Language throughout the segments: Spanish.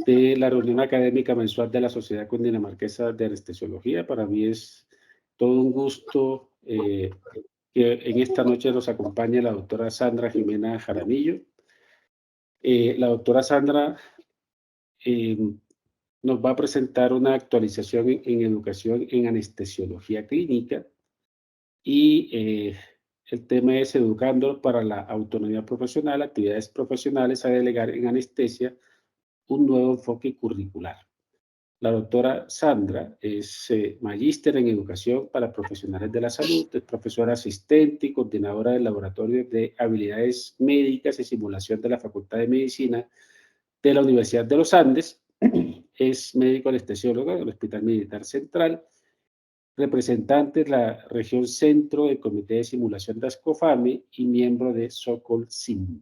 de la reunión académica mensual de la Sociedad Cundinamarquesa de Anestesiología. Para mí es todo un gusto que en esta noche nos acompañe la doctora Sandra Jimena Jaramillo. La doctora Sandra eh, nos va a presentar una actualización en educación en anestesiología clínica y el tema es educando para la autonomía profesional, actividades profesionales a delegar en anestesia, un nuevo enfoque curricular. La doctora Sandra es magíster en educación para profesionales de la salud, es profesora asistente y coordinadora del laboratorio de habilidades médicas y simulación de la Facultad de Medicina de la Universidad de los Andes, es médico anestesióloga del Hospital Militar Central, representante de la región centro del Comité de Simulación de ASCOFAME y miembro de SOCOL-SIM.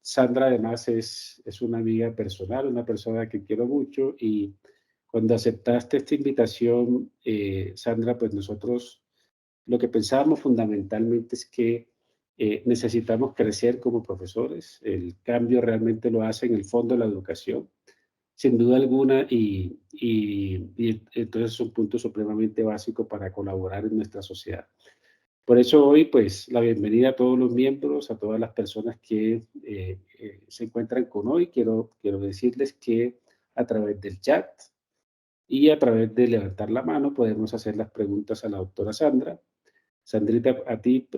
Sandra además es una amiga personal, una persona que quiero mucho, y cuando aceptaste esta invitación, Sandra, pues nosotros lo que pensábamos fundamentalmente es que necesitamos crecer como profesores. El cambio realmente lo hace en el fondo de la educación, sin duda alguna, y entonces es un punto supremamente básico para colaborar en nuestra sociedad. Por eso hoy, pues, la bienvenida a todos los miembros, a todas las personas que se encuentran con hoy. Quiero decirles que a través del chat y a través de levantar la mano podemos hacer las preguntas a la doctora Sandra. Sandrita, a ti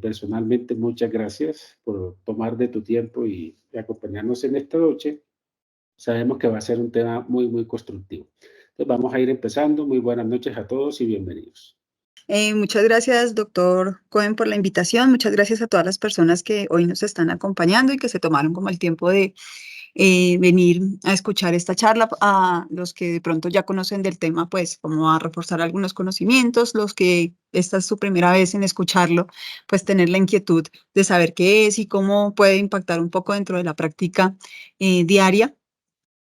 personalmente muchas gracias por tomar de tu tiempo y acompañarnos en esta noche. Sabemos que va a ser un tema muy, muy constructivo. Entonces vamos a ir empezando. Muy buenas noches a todos y bienvenidos. Muchas gracias, doctor Cohen, por la invitación. Muchas gracias a todas las personas que hoy nos están acompañando y que se tomaron como el tiempo de venir a escuchar esta charla. A los que de pronto ya conocen del tema, pues como a reforzar algunos conocimientos. Los que esta es su primera vez en escucharlo, pues tener la inquietud de saber qué es y cómo puede impactar un poco dentro de la práctica diaria.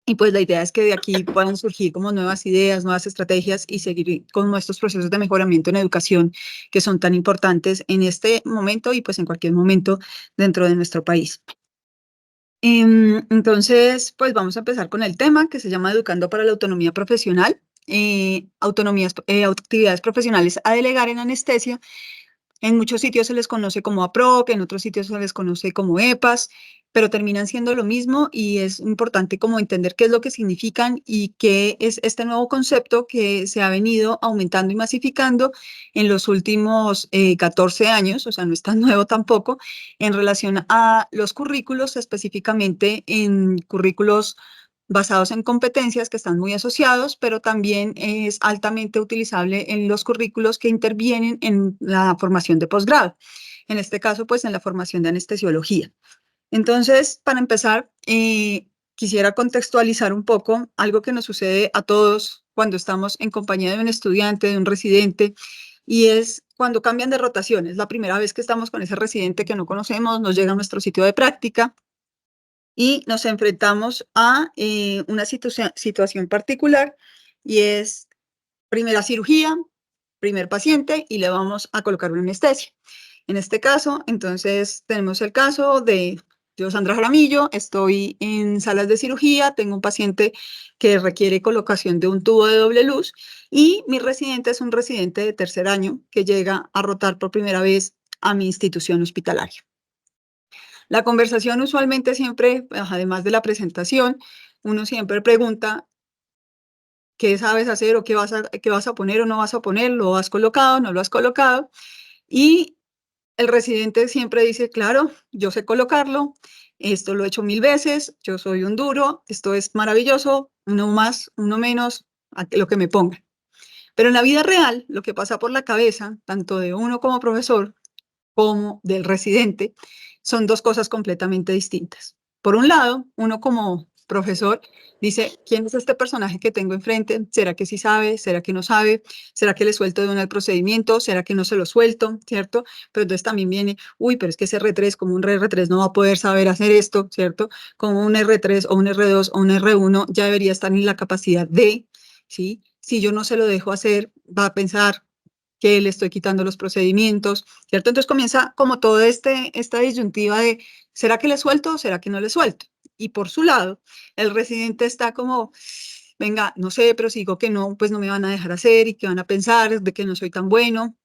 Y pues la idea es que de aquí puedan surgir como nuevas ideas, nuevas estrategias y seguir con nuestros procesos de mejoramiento en educación que son tan importantes en este momento y pues en cualquier momento dentro de nuestro país. Entonces, pues vamos a empezar con el tema que se llama Educando para la Autonomía Profesional, actividades profesionales a delegar en anestesia. En muchos sitios se les conoce como APROC, en otros sitios se les conoce como EPAS, pero terminan siendo lo mismo y es importante como entender qué es lo que significan y qué es este nuevo concepto que se ha venido aumentando y masificando en los últimos 14 años, o sea, no es tan nuevo tampoco, en relación a los currículos, específicamente en currículos basados en competencias que están muy asociados, pero también es altamente utilizable en los currículos que intervienen en la formación de posgrado. En este caso, pues en la formación de anestesiología. Entonces, para empezar, quisiera contextualizar un poco algo que nos sucede a todos cuando estamos en compañía de un estudiante, de un residente, y es cuando cambian de rotación. Es la primera vez que estamos con ese residente que no conocemos, nos llega a nuestro sitio de práctica, y nos enfrentamos a una situación particular y es primera cirugía, primer paciente y le vamos a colocar una anestesia. En este caso, entonces, tenemos el caso de yo, Sandra Jaramillo, estoy en salas de cirugía, tengo un paciente que requiere colocación de un tubo de doble luz y mi residente es un residente de tercer año que llega a rotar por primera vez a mi institución hospitalaria. La conversación usualmente siempre, además de la presentación, uno siempre pregunta qué sabes hacer o qué vas a poner o no vas a poner, lo has colocado, no lo has colocado. Y el residente siempre dice, claro, yo sé colocarlo, esto lo he hecho 1000 veces, yo soy un duro, esto es maravilloso, uno más, uno menos, a lo que me pongan. Pero en la vida real, lo que pasa por la cabeza, tanto de uno como profesor, como del residente, son dos cosas completamente distintas. Por un lado, uno como profesor dice, ¿quién es este personaje que tengo enfrente? ¿Será que sí sabe? ¿Será que no sabe? ¿Será que le suelto de una el procedimiento? ¿Será que no se lo suelto? ¿Cierto? Pero entonces también viene, uy, pero es que ese R3, como un R3 no va a poder saber hacer esto, ¿cierto? Como un R3 o un R2 o un R1 ya debería estar en la capacidad de, ¿sí? Si yo no se lo dejo hacer, va a pensar que le estoy quitando los procedimientos, ¿cierto? Entonces comienza como toda esta disyuntiva de, ¿será que le suelto o será que no le suelto? y por su lado, el residente está como, venga, no sé, pero si digo que no, pues no me van a dejar hacer y que van a pensar de que no soy tan bueno.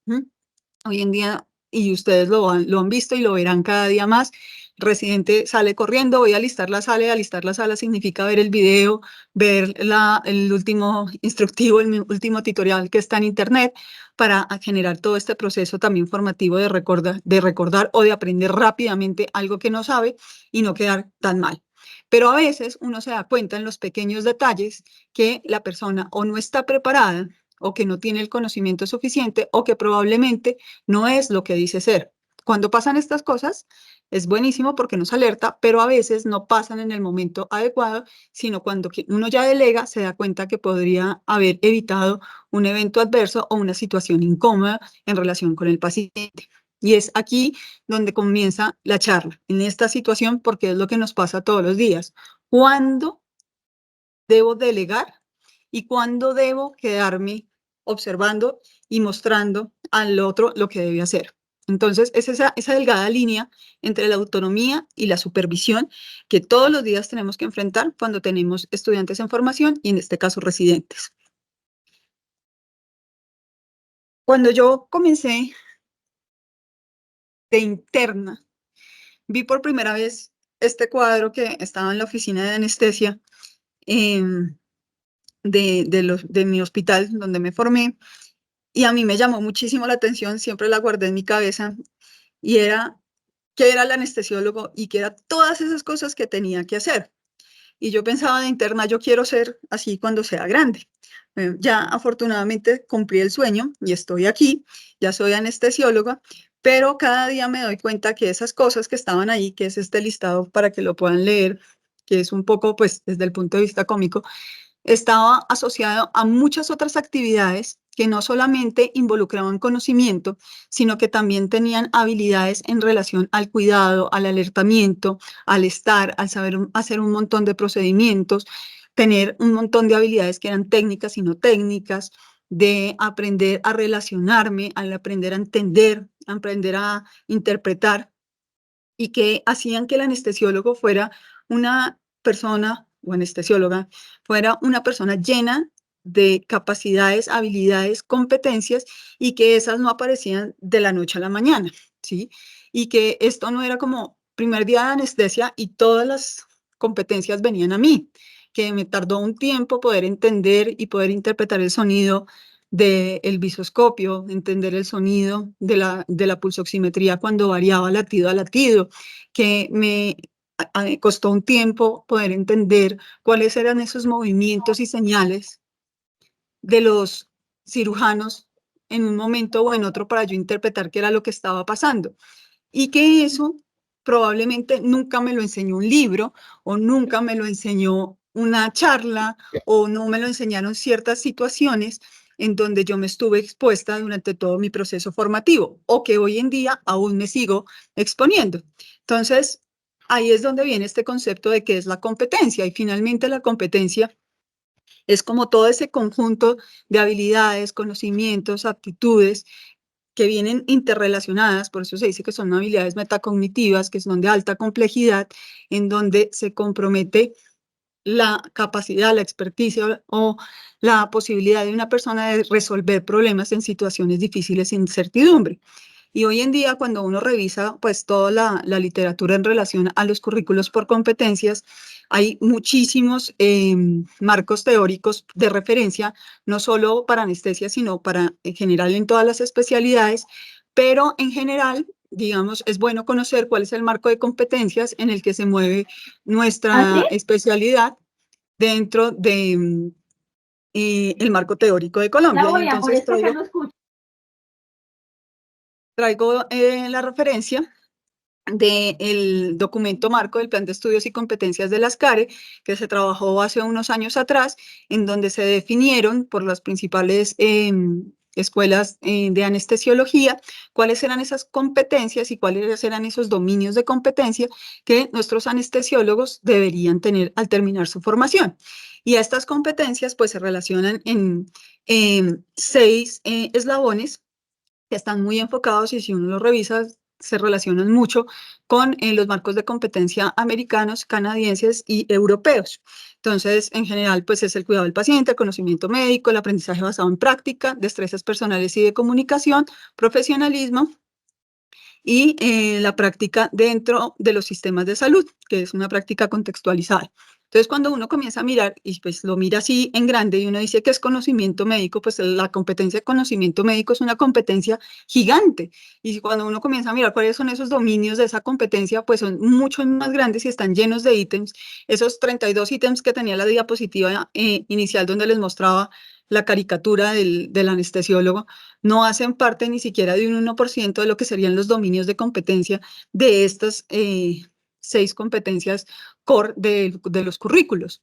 Hoy en día, y ustedes lo han visto y lo verán cada día más, el residente sale corriendo, voy a alistar la sala significa ver el video, ver el último instructivo, el último tutorial que está en internet, para generar todo este proceso también formativo de recordar o de aprender rápidamente algo que no sabe y no quedar tan mal. Pero a veces uno se da cuenta en los pequeños detalles que la persona o no está preparada o que no tiene el conocimiento suficiente o que probablemente no es lo que dice ser. Cuando pasan estas cosas, es buenísimo porque nos alerta, pero a veces no pasan en el momento adecuado, sino cuando uno ya delega, se da cuenta que podría haber evitado un evento adverso o una situación incómoda en relación con el paciente. Y es aquí donde comienza la charla, en esta situación, porque es lo que nos pasa todos los días. ¿Cuándo debo delegar y cuándo debo quedarme observando y mostrando al otro lo que debe hacer? Entonces, es esa delgada línea entre la autonomía y la supervisión que todos los días tenemos que enfrentar cuando tenemos estudiantes en formación y en este caso residentes. Cuando yo comencé de interna, vi por primera vez este cuadro que estaba en la oficina de anestesia de mi hospital donde me formé. Y a mí me llamó muchísimo la atención, siempre la guardé en mi cabeza, y era que era el anestesiólogo y que era todas esas cosas que tenía que hacer. Y yo pensaba de interna, yo quiero ser así cuando sea grande. Ya afortunadamente cumplí el sueño y estoy aquí, ya soy anestesióloga, pero cada día me doy cuenta que esas cosas que estaban ahí, que es este listado para que lo puedan leer, que es un poco, pues, desde el punto de vista cómico, estaba asociado a muchas otras actividades que no solamente involucraban conocimiento, sino que también tenían habilidades en relación al cuidado, al alertamiento, al estar, al saber hacer un montón de procedimientos, tener un montón de habilidades que eran técnicas y no técnicas, de aprender a relacionarme, al aprender a entender, aprender a interpretar, y que hacían que el anestesiólogo fuera una persona, o anestesióloga, fuera una persona llena de capacidades, habilidades, competencias, y que esas no aparecían de la noche a la mañana, ¿sí? Y que esto no era como primer día de anestesia y todas las competencias venían a mí, que me tardó un tiempo poder entender y poder interpretar el sonido del visoscopio, entender el sonido de la pulsoximetría cuando variaba latido a latido, que me costó un tiempo poder entender cuáles eran esos movimientos y señales de los cirujanos en un momento o en otro para yo interpretar qué era lo que estaba pasando. Y que eso probablemente nunca me lo enseñó un libro o nunca me lo enseñó una charla o no me lo enseñaron ciertas situaciones en donde yo me estuve expuesta durante todo mi proceso formativo o que hoy en día aún me sigo exponiendo. Entonces, ahí es donde viene este concepto de qué es la competencia y finalmente la competencia es como todo ese conjunto de habilidades, conocimientos, aptitudes que vienen interrelacionadas, por eso se dice que son habilidades metacognitivas, que son de alta complejidad, en donde se compromete la capacidad, la experticia o la posibilidad de una persona de resolver problemas en situaciones difíciles sin certidumbre. Y hoy en día, cuando uno revisa pues toda la literatura en relación a los currículos por competencias, hay muchísimos marcos teóricos de referencia, no solo para anestesia, sino para en general en todas las especialidades, pero en general, digamos, es bueno conocer cuál es el marco de competencias en el que se mueve nuestra ¿Así? especialidad dentro de el marco teórico de Colombia. Y Claudia, por entonces esto que no escucho. traigo la referencia del documento marco del Plan de Estudios y Competencias de las CARE, que se trabajó hace unos años atrás, en donde se definieron por las principales escuelas de anestesiología cuáles eran esas competencias y cuáles eran esos dominios de competencia que nuestros anestesiólogos deberían tener al terminar su formación. Y estas competencias pues se relacionan en 6 eslabones que están muy enfocados y si uno los revisa se relacionan mucho con los marcos de competencia americanos, canadienses y europeos. Entonces, en general, pues es el cuidado del paciente, el conocimiento médico, el aprendizaje basado en práctica, destrezas personales y de comunicación, profesionalismo y la práctica dentro de los sistemas de salud, que es una práctica contextualizada. Entonces, cuando uno comienza a mirar, y pues lo mira así en grande, y uno dice que es conocimiento médico, pues la competencia de conocimiento médico es una competencia gigante. Y cuando uno comienza a mirar cuáles son esos dominios de esa competencia, pues son mucho más grandes y están llenos de ítems. Esos 32 ítems que tenía la diapositiva inicial donde les mostraba la caricatura del anestesiólogo, no hacen parte ni siquiera de un 1% de lo que serían los dominios de competencia de estas 6 competencias core de los currículos.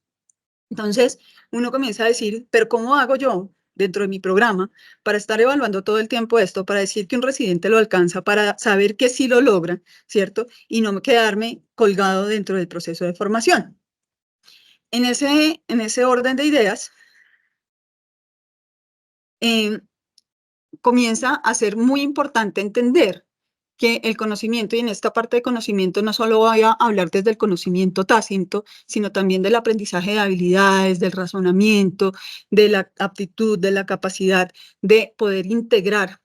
Entonces, uno comienza a decir, pero ¿cómo hago yo dentro de mi programa para estar evaluando todo el tiempo esto, para decir que un residente lo alcanza, para saber que sí lo logra, ¿cierto? Y no quedarme colgado dentro del proceso de formación. En ese orden de ideas, comienza a ser muy importante entender que el conocimiento, y en esta parte de conocimiento no solo voy a hablar desde el conocimiento tácito, sino también del aprendizaje de habilidades, del razonamiento, de la aptitud, de la capacidad de poder integrar,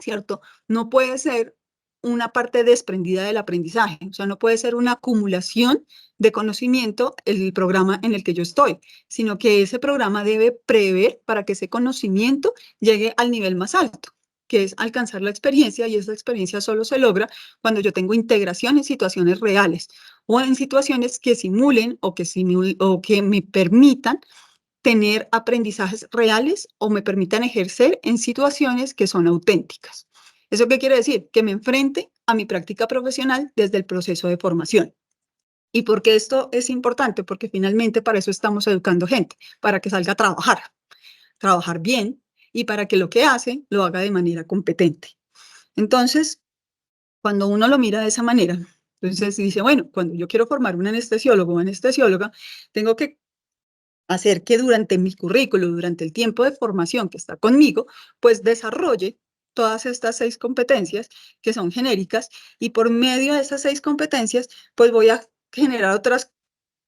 ¿cierto? No puede ser una parte desprendida del aprendizaje, o sea, no puede ser una acumulación de conocimiento el programa en el que yo estoy, sino que ese programa debe prever para que ese conocimiento llegue al nivel más alto, que es alcanzar la experiencia, y esa experiencia solo se logra cuando yo tengo integración en situaciones reales o en situaciones que simulen o que me permitan tener aprendizajes reales o me permitan ejercer en situaciones que son auténticas. ¿Eso qué quiere decir? Que me enfrente a mi práctica profesional desde el proceso de formación. ¿Y por qué esto es importante? Porque finalmente para eso estamos educando gente, para que salga a trabajar bien y para que lo que hace lo haga de manera competente. Entonces, cuando uno lo mira de esa manera, entonces dice, bueno, cuando yo quiero formar un anestesiólogo o anestesióloga, tengo que hacer que durante mi currículo, durante el tiempo de formación que está conmigo, pues desarrolle todas estas 6 competencias que son genéricas, y por medio de esas 6 competencias, pues voy a generar otras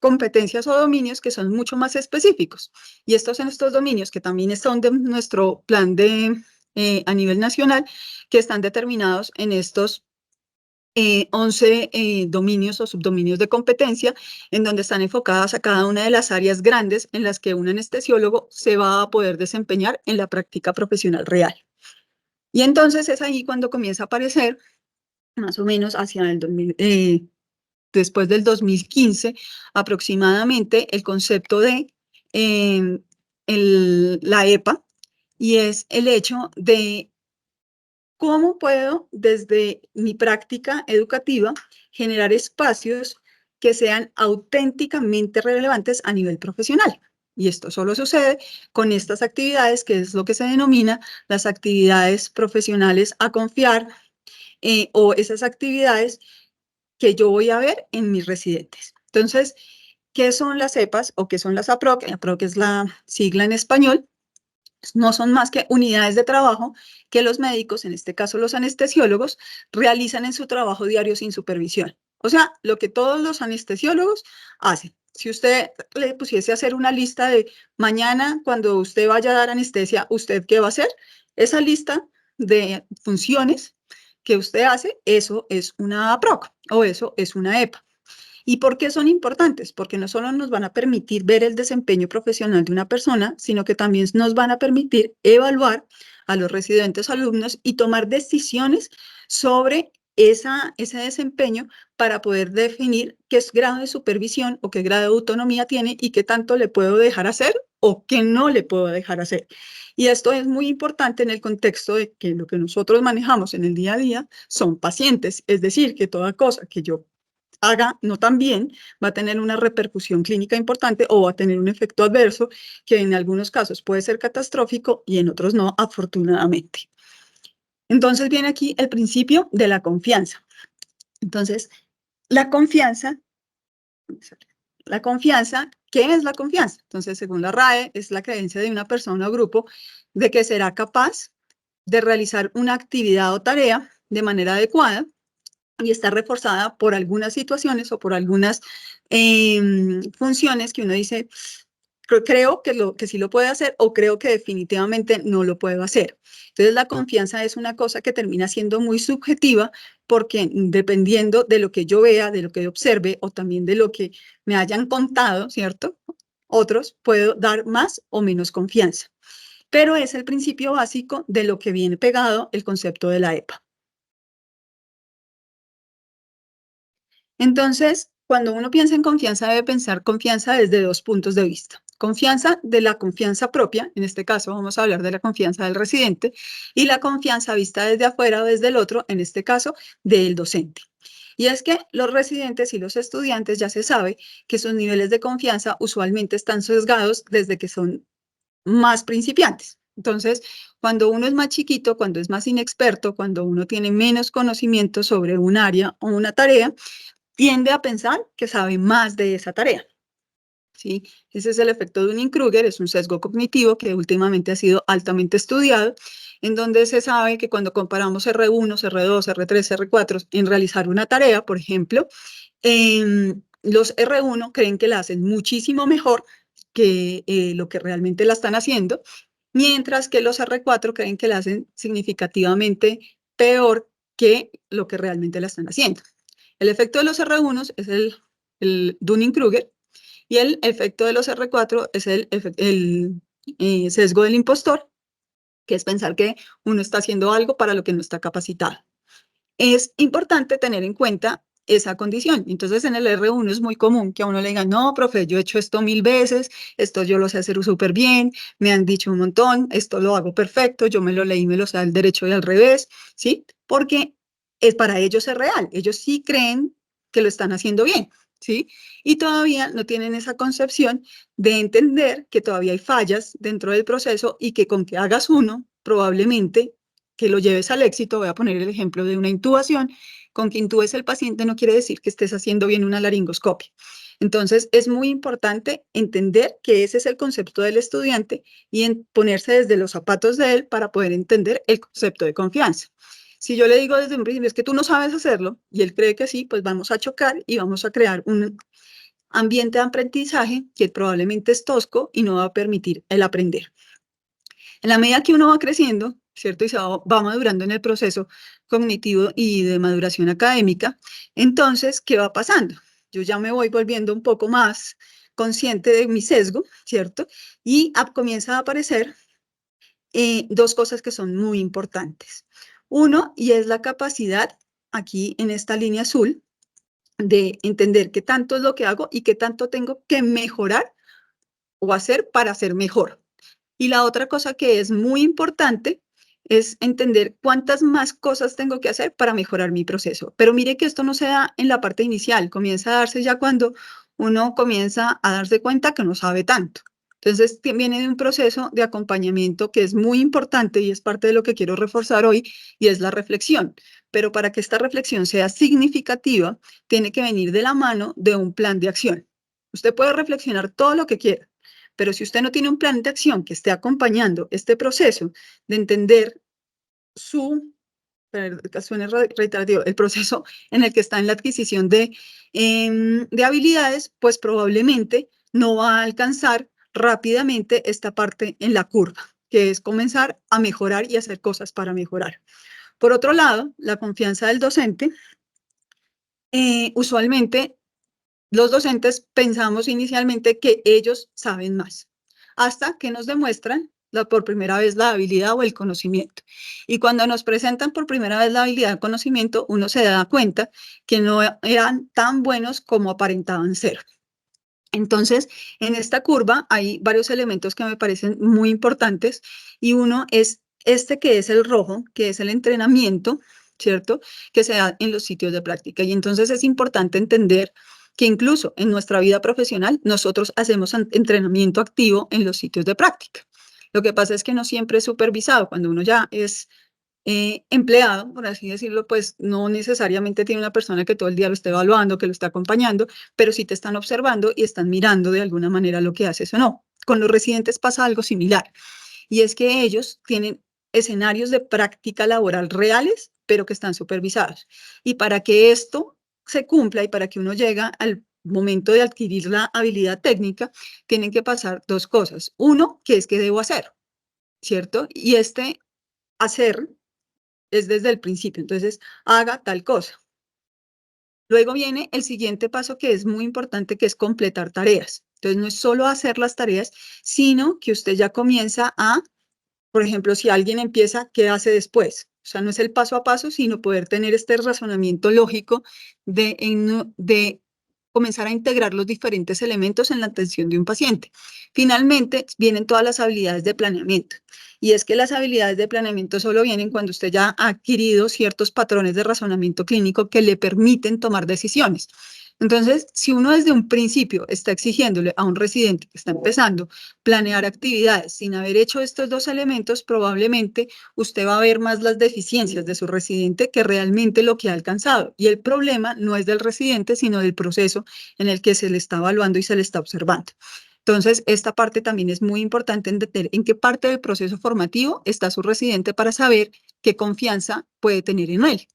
competencias o dominios que son mucho más específicos. Y estos son estos dominios que también son de nuestro plan a nivel nacional, que están determinados en estos 11 dominios o subdominios de competencia, en donde están enfocadas a cada una de las áreas grandes en las que un anestesiólogo se va a poder desempeñar en la práctica profesional real. Y entonces es ahí cuando comienza a aparecer, más o menos hacia el 2000, después del 2015 aproximadamente, el concepto de la EPA, y es el hecho de ¿cómo puedo, desde mi práctica educativa, generar espacios que sean auténticamente relevantes a nivel profesional? Y esto solo sucede con estas actividades, que es lo que se denomina las actividades profesionales a confiar, o esas actividades que yo voy a ver en mis residentes. Entonces, ¿qué son las EPAs o qué son las APROC? APROC es la sigla en español. No son más que unidades de trabajo que los médicos, en este caso los anestesiólogos, realizan en su trabajo diario sin supervisión. O sea, lo que todos los anestesiólogos hacen. Si usted le pusiese a hacer una lista de mañana, cuando usted vaya a dar anestesia, ¿usted qué va a hacer? Esa lista de funciones que usted hace, eso es una APROC o eso es una EPA. ¿Y por qué son importantes? Porque no solo nos van a permitir ver el desempeño profesional de una persona, sino que también nos van a permitir evaluar a los residentes alumnos y tomar decisiones sobre ese desempeño, para poder definir qué grado de supervisión o qué grado de autonomía tiene y qué tanto le puedo dejar hacer o qué no le puedo dejar hacer. Y esto es muy importante en el contexto de que lo que nosotros manejamos en el día a día son pacientes, es decir, que toda cosa que yo haga no tan bien va a tener una repercusión clínica importante o va a tener un efecto adverso que en algunos casos puede ser catastrófico y en otros no, afortunadamente. Entonces viene aquí el principio de la confianza. Entonces, la confianza, ¿qué es la confianza? Entonces, según la RAE, es la creencia de una persona o grupo de que será capaz de realizar una actividad o tarea de manera adecuada, y está reforzada por algunas situaciones o por algunas funciones que uno dice, creo que sí lo puede hacer o creo que definitivamente no lo puedo hacer. Entonces, la confianza es una cosa que termina siendo muy subjetiva porque dependiendo de lo que yo vea, de lo que observe o también de lo que me hayan contado, ¿cierto? Otros, puedo dar más o menos confianza. Pero es el principio básico de lo que viene pegado el concepto de la EPA. Entonces, cuando uno piensa en confianza, debe pensar confianza desde dos puntos de vista. Confianza de la confianza propia, en este caso vamos a hablar de la confianza del residente, y la confianza vista desde afuera o desde el otro, en este caso, del docente. Y es que los residentes y los estudiantes ya se sabe que sus niveles de confianza usualmente están sesgados desde que son más principiantes. Entonces, cuando uno es más chiquito, cuando es más inexperto, cuando uno tiene menos conocimiento sobre un área o una tarea, tiende a pensar que sabe más de esa tarea. ¿Sí? Ese es el efecto de Dunning-Kruger, es un sesgo cognitivo que últimamente ha sido altamente estudiado, en donde se sabe que cuando comparamos R1, R2, R3, R4 en realizar una tarea, por ejemplo, los R1 creen que la hacen muchísimo mejor que lo que realmente la están haciendo, mientras que los R4 creen que la hacen significativamente peor que lo que realmente la están haciendo. El efecto de los R1 es el Dunning-Kruger y el efecto de los R4 es el sesgo del impostor, que es pensar que uno está haciendo algo para lo que no está capacitado. Es importante tener en cuenta esa condición. Entonces, en el R1 es muy común que a uno le digan, no, profe, yo he hecho esto 1000 veces, esto yo lo sé hacer súper bien, me han dicho un montón, esto lo hago perfecto, yo me lo leí, me lo sé al derecho y al revés, ¿sí? Porque para ellos es real, ellos sí creen que lo están haciendo bien, ¿sí? Y todavía no tienen esa concepción de entender que todavía hay fallas dentro del proceso y que con que hagas uno, probablemente que lo lleves al éxito. Voy a poner el ejemplo de una intubación. Con que intubes el paciente no quiere decir que estés haciendo bien una laringoscopia. Entonces, es muy importante entender que ese es el concepto del estudiante y ponerse desde los zapatos de él para poder entender el concepto de confianza. Si yo le digo desde un principio, es que tú no sabes hacerlo, y él cree que sí, pues vamos a chocar y vamos a crear un ambiente de aprendizaje que probablemente es tosco y no va a permitir el aprender. En la medida que uno va creciendo, ¿cierto? Y se va madurando en el proceso cognitivo y de maduración académica, entonces, ¿qué va pasando? Yo ya me voy volviendo un poco más consciente de mi sesgo, ¿cierto? Y comienza a aparecer dos cosas que son muy importantes. Uno, y es la capacidad, aquí en esta línea azul, de entender qué tanto es lo que hago y qué tanto tengo que mejorar o hacer para ser mejor. Y la otra cosa que es muy importante es entender cuántas más cosas tengo que hacer para mejorar mi proceso. Pero mire que esto no se da en la parte inicial, comienza a darse ya cuando uno comienza a darse cuenta que no sabe tanto. Entonces, viene de un proceso de acompañamiento que es muy importante y es parte de lo que quiero reforzar hoy, y es la reflexión. Pero para que esta reflexión sea significativa, tiene que venir de la mano de un plan de acción. Usted puede reflexionar todo lo que quiera, pero si usted no tiene un plan de acción que esté acompañando este proceso de entender suena reiterativo, el proceso en el que está en la adquisición de habilidades, pues probablemente no va a alcanzar rápidamente esta parte en la curva, que es comenzar a mejorar y hacer cosas para mejorar. Por otro lado, la confianza del docente, usualmente los docentes pensamos inicialmente que ellos saben más, hasta que nos demuestran por primera vez la habilidad o el conocimiento. Y cuando nos presentan por primera vez la habilidad o el conocimiento, uno se da cuenta que no eran tan buenos como aparentaban ser. Entonces, en esta curva hay varios elementos que me parecen muy importantes, y uno es este que es el rojo, que es el entrenamiento, ¿cierto? Que se da en los sitios de práctica. Y entonces es importante entender que incluso en nuestra vida profesional nosotros hacemos entrenamiento activo en los sitios de práctica. Lo que pasa es que no siempre es supervisado. Cuando uno ya es empleado, por así decirlo, pues no necesariamente tiene una persona que todo el día lo esté evaluando, que lo esté acompañando, pero sí te están observando y están mirando de alguna manera lo que haces o no. Con los residentes pasa algo similar, y es que ellos tienen escenarios de práctica laboral reales, pero que están supervisados. Y para que esto se cumpla y para que uno llegue al momento de adquirir la habilidad técnica, tienen que pasar dos cosas. Uno, que es que debo hacer, ¿cierto? Y este hacer es desde el principio. Entonces, haga tal cosa. Luego viene el siguiente paso que es muy importante, que es completar tareas. Entonces, no es solo hacer las tareas, sino que usted ya comienza a, por ejemplo, si alguien empieza, ¿qué hace después? O sea, no es el paso a paso, sino poder tener este razonamiento lógico de comenzar a integrar los diferentes elementos en la atención de un paciente. Finalmente, vienen todas las habilidades de planeamiento. Y es que las habilidades de planeamiento solo vienen cuando usted ya ha adquirido ciertos patrones de razonamiento clínico que le permiten tomar decisiones. Entonces, si uno desde un principio está exigiéndole a un residente que está empezando planear actividades sin haber hecho estos dos elementos, probablemente usted va a ver más las deficiencias de su residente que realmente lo que ha alcanzado. Y el problema no es del residente, sino del proceso en el que se le está evaluando y se le está observando. Entonces, esta parte también es muy importante entender en qué parte del proceso formativo está su residente para saber qué confianza puede tener en él.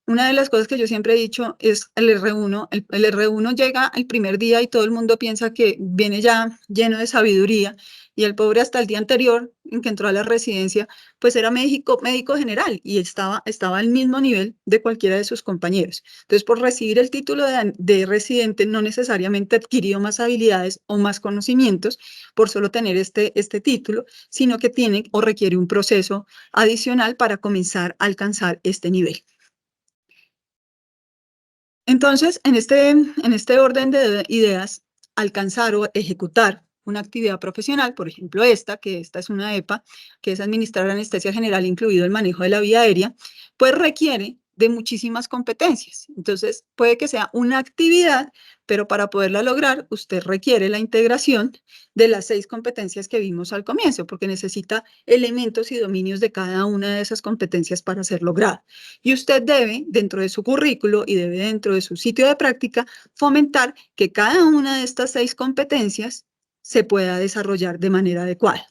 Una de las cosas que yo siempre he dicho es el R1. El R1 llega el primer día y todo el mundo piensa que viene ya lleno de sabiduría y el pobre hasta el día anterior en que entró a la residencia, pues era médico general y estaba al mismo nivel de cualquiera de sus compañeros. Entonces, por recibir el título de residente, no necesariamente adquirió más habilidades o más conocimientos por solo tener este título, sino que tiene o requiere un proceso adicional para comenzar a alcanzar este nivel. Entonces, en este orden de ideas, alcanzar o ejecutar una actividad profesional, por ejemplo que esta es una EPA, que es administrar anestesia general, incluido el manejo de la vía aérea, pues requiere de muchísimas competencias. Entonces, puede que sea una actividad, pero para poderla lograr, usted requiere la integración de las 6 competencias que vimos al comienzo, porque necesita elementos y dominios de cada una de esas competencias para ser lograda. Y usted debe, dentro de su currículo y debe dentro de su sitio de práctica, fomentar que cada una de estas 6 competencias se pueda desarrollar de manera adecuada.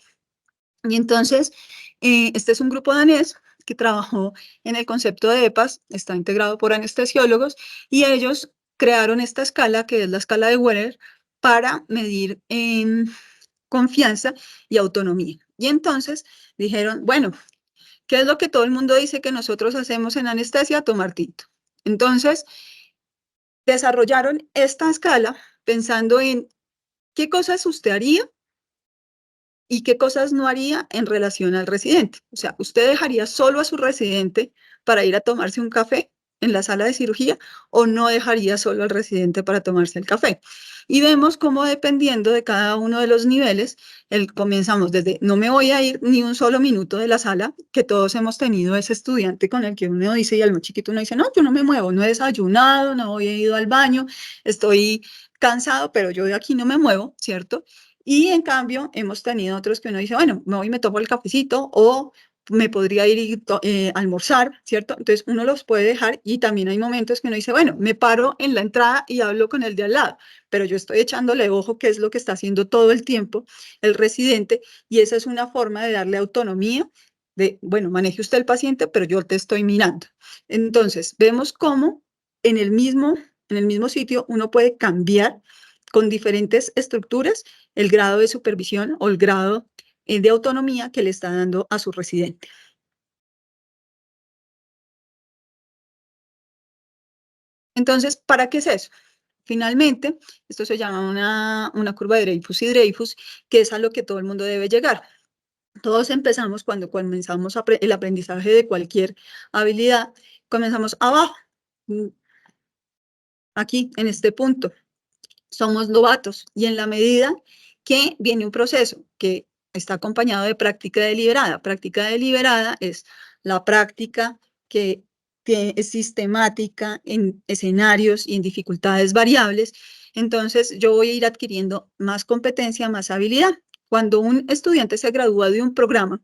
Y entonces, este es un grupo danés que trabajó en el concepto de EPAS, está integrado por anestesiólogos, y ellos crearon esta escala, que es la escala de Wheeler, para medir confianza y autonomía. Y entonces dijeron, bueno, ¿qué es lo que todo el mundo dice que nosotros hacemos en anestesia? Tomar tinto. Entonces, desarrollaron esta escala pensando en qué cosas usted haría y qué cosas no haría en relación al residente. O sea, ¿usted dejaría solo a su residente para ir a tomarse un café en la sala de cirugía o no dejaría solo al residente para tomarse el café? Y vemos cómo dependiendo de cada uno de los niveles, comenzamos desde no me voy a ir ni un solo minuto de la sala, que todos hemos tenido ese estudiante con el que uno dice, y al más chiquito uno dice, no, yo no me muevo, no he desayunado, no he ido al baño, estoy cansado, pero yo de aquí no me muevo, ¿cierto? Y en cambio, hemos tenido otros que uno dice, bueno, me voy y me tomo el cafecito o me podría ir y almorzar, ¿cierto? Entonces uno los puede dejar y también hay momentos que uno dice, bueno, me paro en la entrada y hablo con el de al lado, pero yo estoy echándole ojo qué es lo que está haciendo todo el tiempo el residente y esa es una forma de darle autonomía de, bueno, maneje usted el paciente, pero yo te estoy mirando. Entonces, vemos cómo en el mismo sitio uno puede cambiar con diferentes estructuras el grado de supervisión o el grado de autonomía que le está dando a su residente. Entonces, ¿para qué es eso? Finalmente, esto se llama una curva de Dreyfus y Dreyfus, que es a lo que todo el mundo debe llegar. Todos empezamos cuando comenzamos el aprendizaje de cualquier habilidad, comenzamos abajo, aquí, en este punto. Somos novatos y en la medida que viene un proceso que está acompañado de práctica deliberada. Práctica deliberada es la práctica que es sistemática en escenarios y en dificultades variables. Entonces, yo voy a ir adquiriendo más competencia, más habilidad. Cuando un estudiante se gradúa de un programa,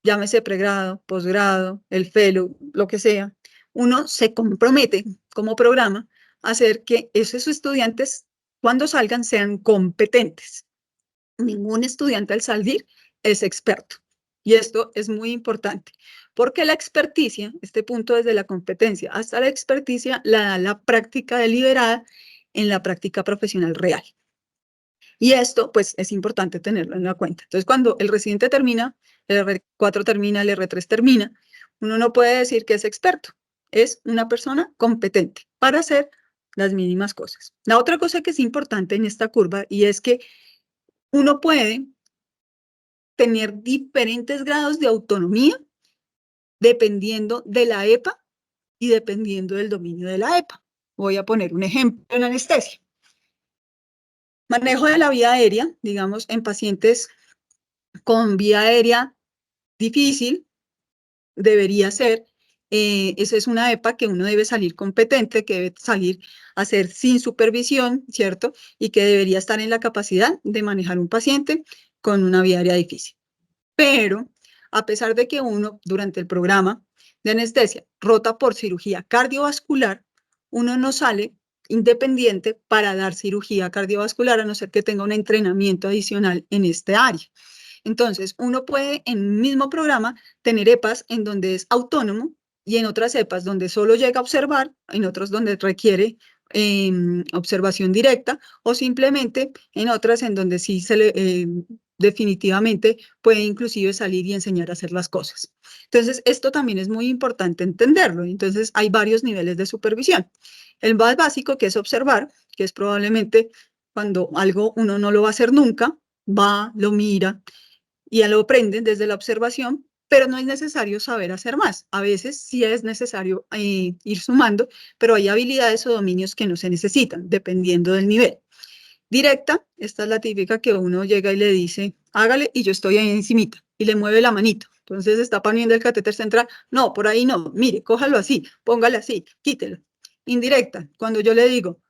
llámese pregrado, posgrado, el fellow, lo que sea, uno se compromete como programa a hacer que esos estudiantes, cuando salgan, sean competentes. Ningún estudiante al salir es experto. Y esto es muy importante, porque la experticia, este punto desde la competencia hasta la experticia, la da la práctica deliberada en la práctica profesional real. Y esto, pues, es importante tenerlo en la cuenta. Entonces, cuando el residente termina, el R4 termina, el R3 termina, uno no puede decir que es experto, es una persona competente para hacer las mínimas cosas. La otra cosa que es importante en esta curva y es que uno puede tener diferentes grados de autonomía dependiendo de la EPA y dependiendo del dominio de la EPA. Voy a poner un ejemplo en anestesia. Manejo de la vía aérea, digamos, en pacientes con vía aérea difícil, debería ser, esa es una EPA que uno debe salir competente, que debe salir a hacer sin supervisión, ¿cierto? Y que debería estar en la capacidad de manejar un paciente con una vía aérea difícil. Pero, a pesar de que uno, durante el programa de anestesia, rota por cirugía cardiovascular, uno no sale independiente para dar cirugía cardiovascular, a no ser que tenga un entrenamiento adicional en este área. Entonces, uno puede en un mismo programa tener EPAs en donde es autónomo y en otras EPAs donde solo llega a observar, en otros donde requiere observación directa o simplemente en otras en donde sí se le, definitivamente puede inclusive salir y enseñar a hacer las cosas. Entonces, esto también es muy importante entenderlo. Entonces, hay varios niveles de supervisión. El más básico, que es observar, que es probablemente cuando algo uno no lo va a hacer nunca, va, lo mira, y ya lo aprenden desde la observación, pero no es necesario saber hacer más. A veces sí es necesario ir sumando, pero hay habilidades o dominios que no se necesitan, dependiendo del nivel. Directa, esta es la típica que uno llega y le dice, hágale, y yo estoy ahí encimita, y le mueve la manito. Entonces está poniendo el catéter central, no, por ahí no, mire, cójalo así, póngalo así, quítelo. Indirecta, cuando yo le digo,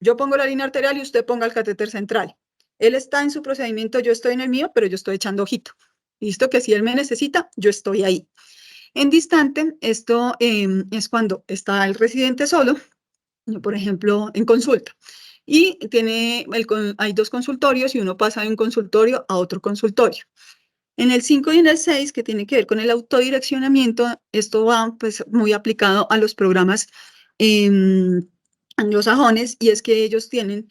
yo pongo la línea arterial y usted ponga el catéter central. Él está en su procedimiento, yo estoy en el mío, pero yo estoy echando ojito. Listo, que si él me necesita, yo estoy ahí. En distante, esto es cuando está el residente solo, por ejemplo, en consulta. Y hay dos consultorios y uno pasa de un consultorio a otro consultorio. En el 5 y en el 6, que tiene que ver con el autodireccionamiento, esto va pues muy aplicado a los programas anglosajones, y es que ellos tienen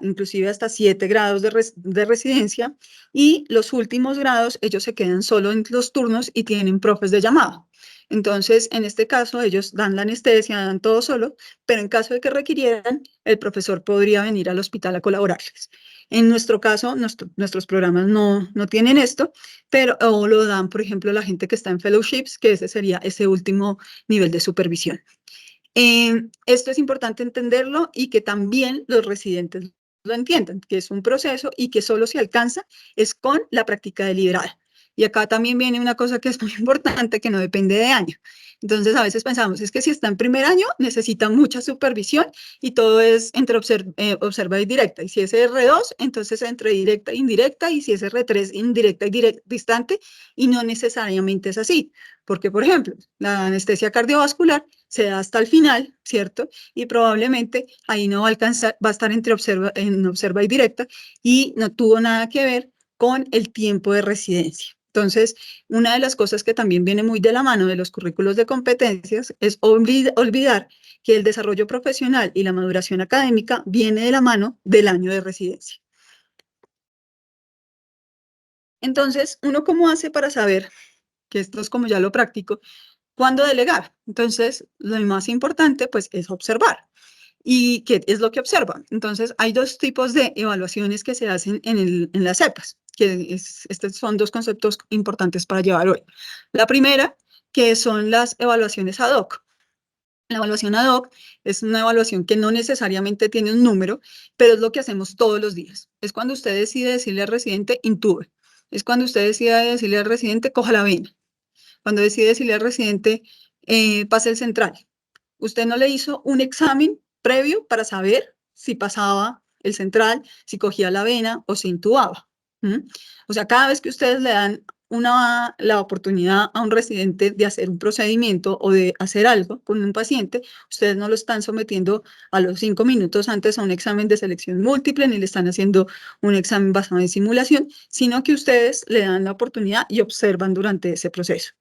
inclusive hasta 7 grados de residencia, y los últimos grados ellos se quedan solo en los turnos y tienen profes de llamada. Entonces, en este caso, ellos dan la anestesia, dan todo solo, pero en caso de que requirieran, el profesor podría venir al hospital a colaborarles. En nuestro caso, nuestros programas no tienen esto, pero o lo dan, por ejemplo, la gente que está en fellowships, que ese sería ese último nivel de supervisión. Esto es importante entenderlo y que también los residentes lo entiendan, que es un proceso y que solo se alcanza es con la práctica deliberada. Y acá también viene una cosa que es muy importante, que no depende de año. Entonces, a veces pensamos, es que si está en primer año, necesita mucha supervisión y todo es entre observa y directa. Y si es R2, entonces entre directa e indirecta, y si es R3, indirecta y distante, y no necesariamente es así. Porque, por ejemplo, la anestesia cardiovascular se da hasta el final, ¿cierto? Y probablemente ahí no va a alcanzar, va a estar entre observa y directa, y no tuvo nada que ver con el tiempo de residencia. Entonces, una de las cosas que también viene muy de la mano de los currículos de competencias es olvidar que el desarrollo profesional y la maduración académica viene de la mano del año de residencia. Entonces, ¿uno cómo hace para saber, que esto es como ya lo práctico, cuándo delegar? Entonces, lo más importante, pues, es observar. ¿Y qué es lo que observa? Entonces, hay dos tipos de evaluaciones que se hacen en las EPAs, estos son dos conceptos importantes para llevar hoy. La primera, que son las evaluaciones ad hoc. La evaluación ad hoc es una evaluación que no necesariamente tiene un número, pero es lo que hacemos todos los días. Es cuando usted decide decirle al residente, intube. Es cuando usted decide decirle al residente, coja la vena. Cuando decide decirle al residente, pase el central. Usted no le hizo un examen previo para saber si pasaba el central, si cogía la vena o si intubaba. ¿Mm? O sea, cada vez que ustedes le dan la oportunidad a un residente de hacer un procedimiento o de hacer algo con un paciente, ustedes no lo están sometiendo a los 5 minutos antes a un examen de selección múltiple, ni le están haciendo un examen basado en simulación, sino que ustedes le dan la oportunidad y observan durante ese proceso.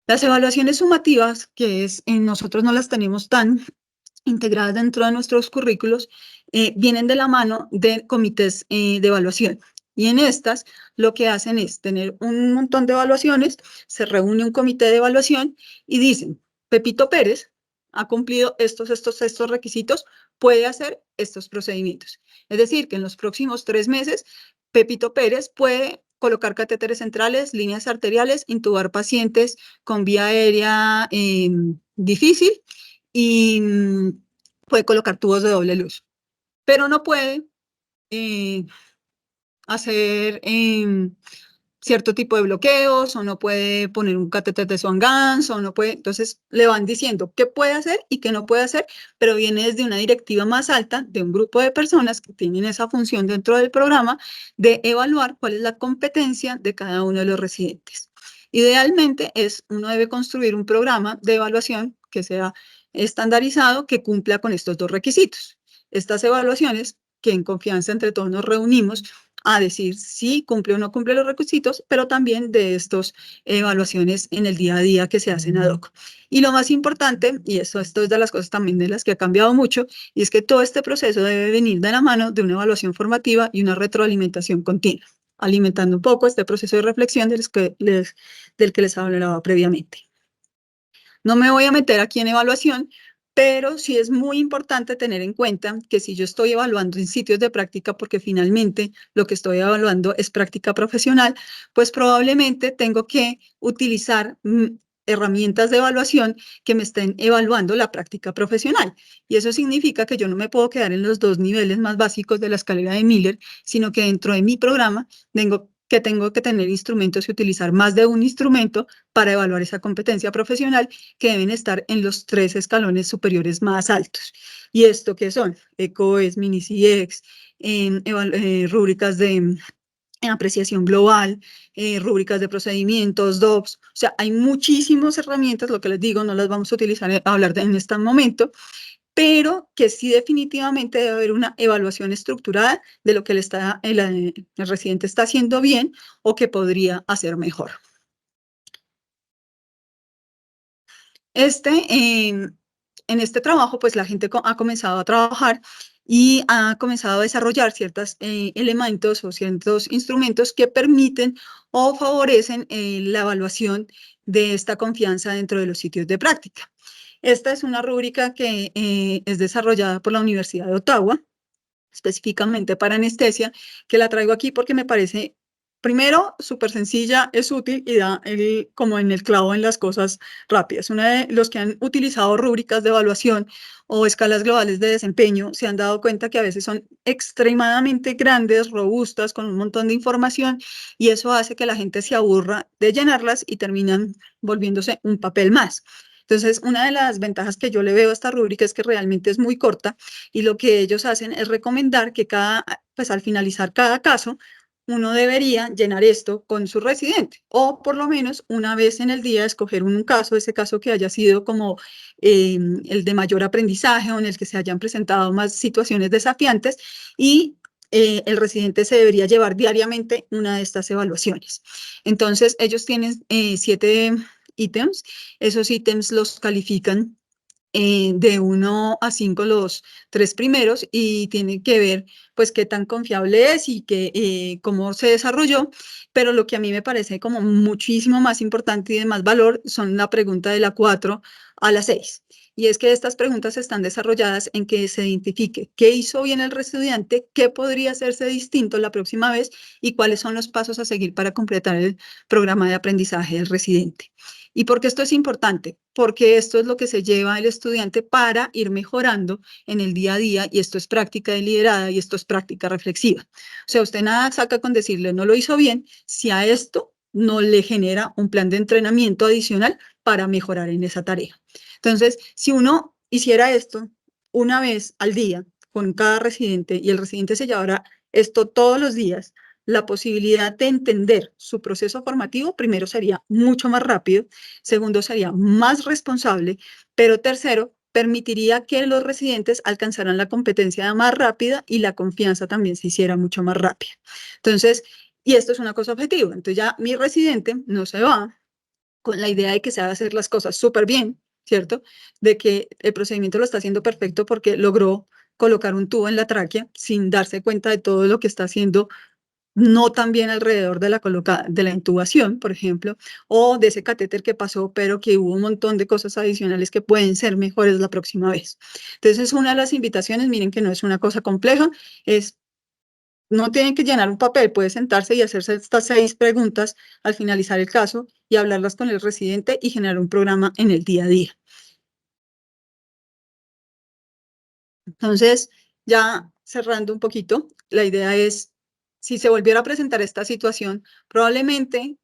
Las evaluaciones sumativas, que nosotros no las tenemos tan integradas dentro de nuestros currículos, vienen de la mano de comités de evaluación. Y en estas lo que hacen es tener un montón de evaluaciones, se reúne un comité de evaluación y dicen, Pepito Pérez ha cumplido estos requisitos, puede hacer estos procedimientos. Es decir, que en los próximos 3 meses, Pepito Pérez puede colocar catéteres centrales, líneas arteriales, intubar pacientes con vía aérea difícil y puede colocar tubos de doble luz, pero no puede hacer cierto tipo de bloqueos, o no puede poner un catéter de Swan-Ganz, o no puede, entonces le van diciendo qué puede hacer y qué no puede hacer, pero viene desde una directiva más alta de un grupo de personas que tienen esa función dentro del programa de evaluar cuál es la competencia de cada uno de los residentes. Idealmente uno debe construir un programa de evaluación que sea estandarizado, que cumpla con estos 2 requisitos. Estas evaluaciones, que en confianza entre todos nos reunimos a decir si cumple o no cumple los requisitos, pero también de estas evaluaciones en el día a día que se hacen ad hoc. Y lo más importante, y esto es de las cosas también de las que ha cambiado mucho, y es que todo este proceso debe venir de la mano de una evaluación formativa y una retroalimentación continua, alimentando un poco este proceso de reflexión del que les hablaba previamente. No me voy a meter aquí en evaluación, pero sí es muy importante tener en cuenta que si yo estoy evaluando en sitios de práctica, porque finalmente lo que estoy evaluando es práctica profesional, pues probablemente tengo que utilizar herramientas de evaluación que me estén evaluando la práctica profesional. Y eso significa que yo no me puedo quedar en los 2 niveles más básicos de la escalera de Miller, sino que dentro de mi programa tengo que tener instrumentos y utilizar más de un instrumento para evaluar esa competencia profesional, que deben estar en los 3 escalones superiores más altos. ¿Y esto qué son? ECOES, MINICIEX, rúbricas de apreciación global, rúbricas de procedimientos, DOPS. O sea, hay muchísimas herramientas, lo que les digo, no las vamos a utilizar en este momento, pero que sí definitivamente debe haber una evaluación estructurada de lo que el residente está haciendo bien o que podría hacer mejor. En este trabajo, pues la gente ha comenzado a trabajar y ha comenzado a desarrollar ciertos elementos o ciertos instrumentos que permiten o favorecen la evaluación de esta confianza dentro de los sitios de práctica. Esta es una rúbrica que es desarrollada por la Universidad de Ottawa, específicamente para anestesia, que la traigo aquí porque me parece, primero, súper sencilla, es útil y da como en el clavo en las cosas rápidas. Los que han utilizado rúbricas de evaluación o escalas globales de desempeño se han dado cuenta que a veces son extremadamente grandes, robustas, con un montón de información, y eso hace que la gente se aburra de llenarlas y terminan volviéndose un papel más. Entonces, una de las ventajas que yo le veo a esta rúbrica es que realmente es muy corta, y lo que ellos hacen es recomendar que pues al finalizar cada caso, uno debería llenar esto con su residente, o por lo menos una vez en el día escoger un caso, ese caso que haya sido como el de mayor aprendizaje, o en el que se hayan presentado más situaciones desafiantes, y el residente se debería llevar diariamente una de estas evaluaciones. Entonces, ellos tienen 7 ítems. Esos ítems los califican de 1 a 5 los 3 primeros, y tiene que ver pues qué tan confiable es y cómo se desarrolló, pero lo que a mí me parece como muchísimo más importante y de más valor son la pregunta de la 4 a la 6. Y es que estas preguntas están desarrolladas en que se identifique qué hizo bien el estudiante, qué podría hacerse distinto la próxima vez y cuáles son los pasos a seguir para completar el programa de aprendizaje del residente. ¿Y por qué esto es importante? Porque esto es lo que se lleva el estudiante para ir mejorando en el día a día, y esto es práctica deliberada y esto es práctica reflexiva. O sea, usted nada saca con decirle no lo hizo bien si a esto no le genera un plan de entrenamiento adicional para mejorar en esa tarea. Entonces, si uno hiciera esto una vez al día con cada residente, y el residente se llevara esto todos los días, la posibilidad de entender su proceso formativo, primero sería mucho más rápido, segundo sería más responsable, pero tercero, permitiría que los residentes alcanzaran la competencia más rápida y la confianza también se hiciera mucho más rápida. Entonces, y esto es una cosa objetiva, entonces ya mi residente no se va con la idea de que se va a hacer las cosas súper bien, ¿cierto? De que el procedimiento lo está haciendo perfecto porque logró colocar un tubo en la tráquea sin darse cuenta de todo lo que está haciendo no tan bien alrededor de la intubación, por ejemplo, o de ese catéter que pasó, pero que hubo un montón de cosas adicionales que pueden ser mejores la próxima vez. Entonces, una de las invitaciones, miren que no es una cosa compleja, es no tienen que llenar un papel, puede sentarse y hacerse estas 6 preguntas al finalizar el caso y hablarlas con el residente y generar un programa en el día a día. Entonces, ya cerrando un poquito, la idea es, si se volviera a presentar esta situación, probablemente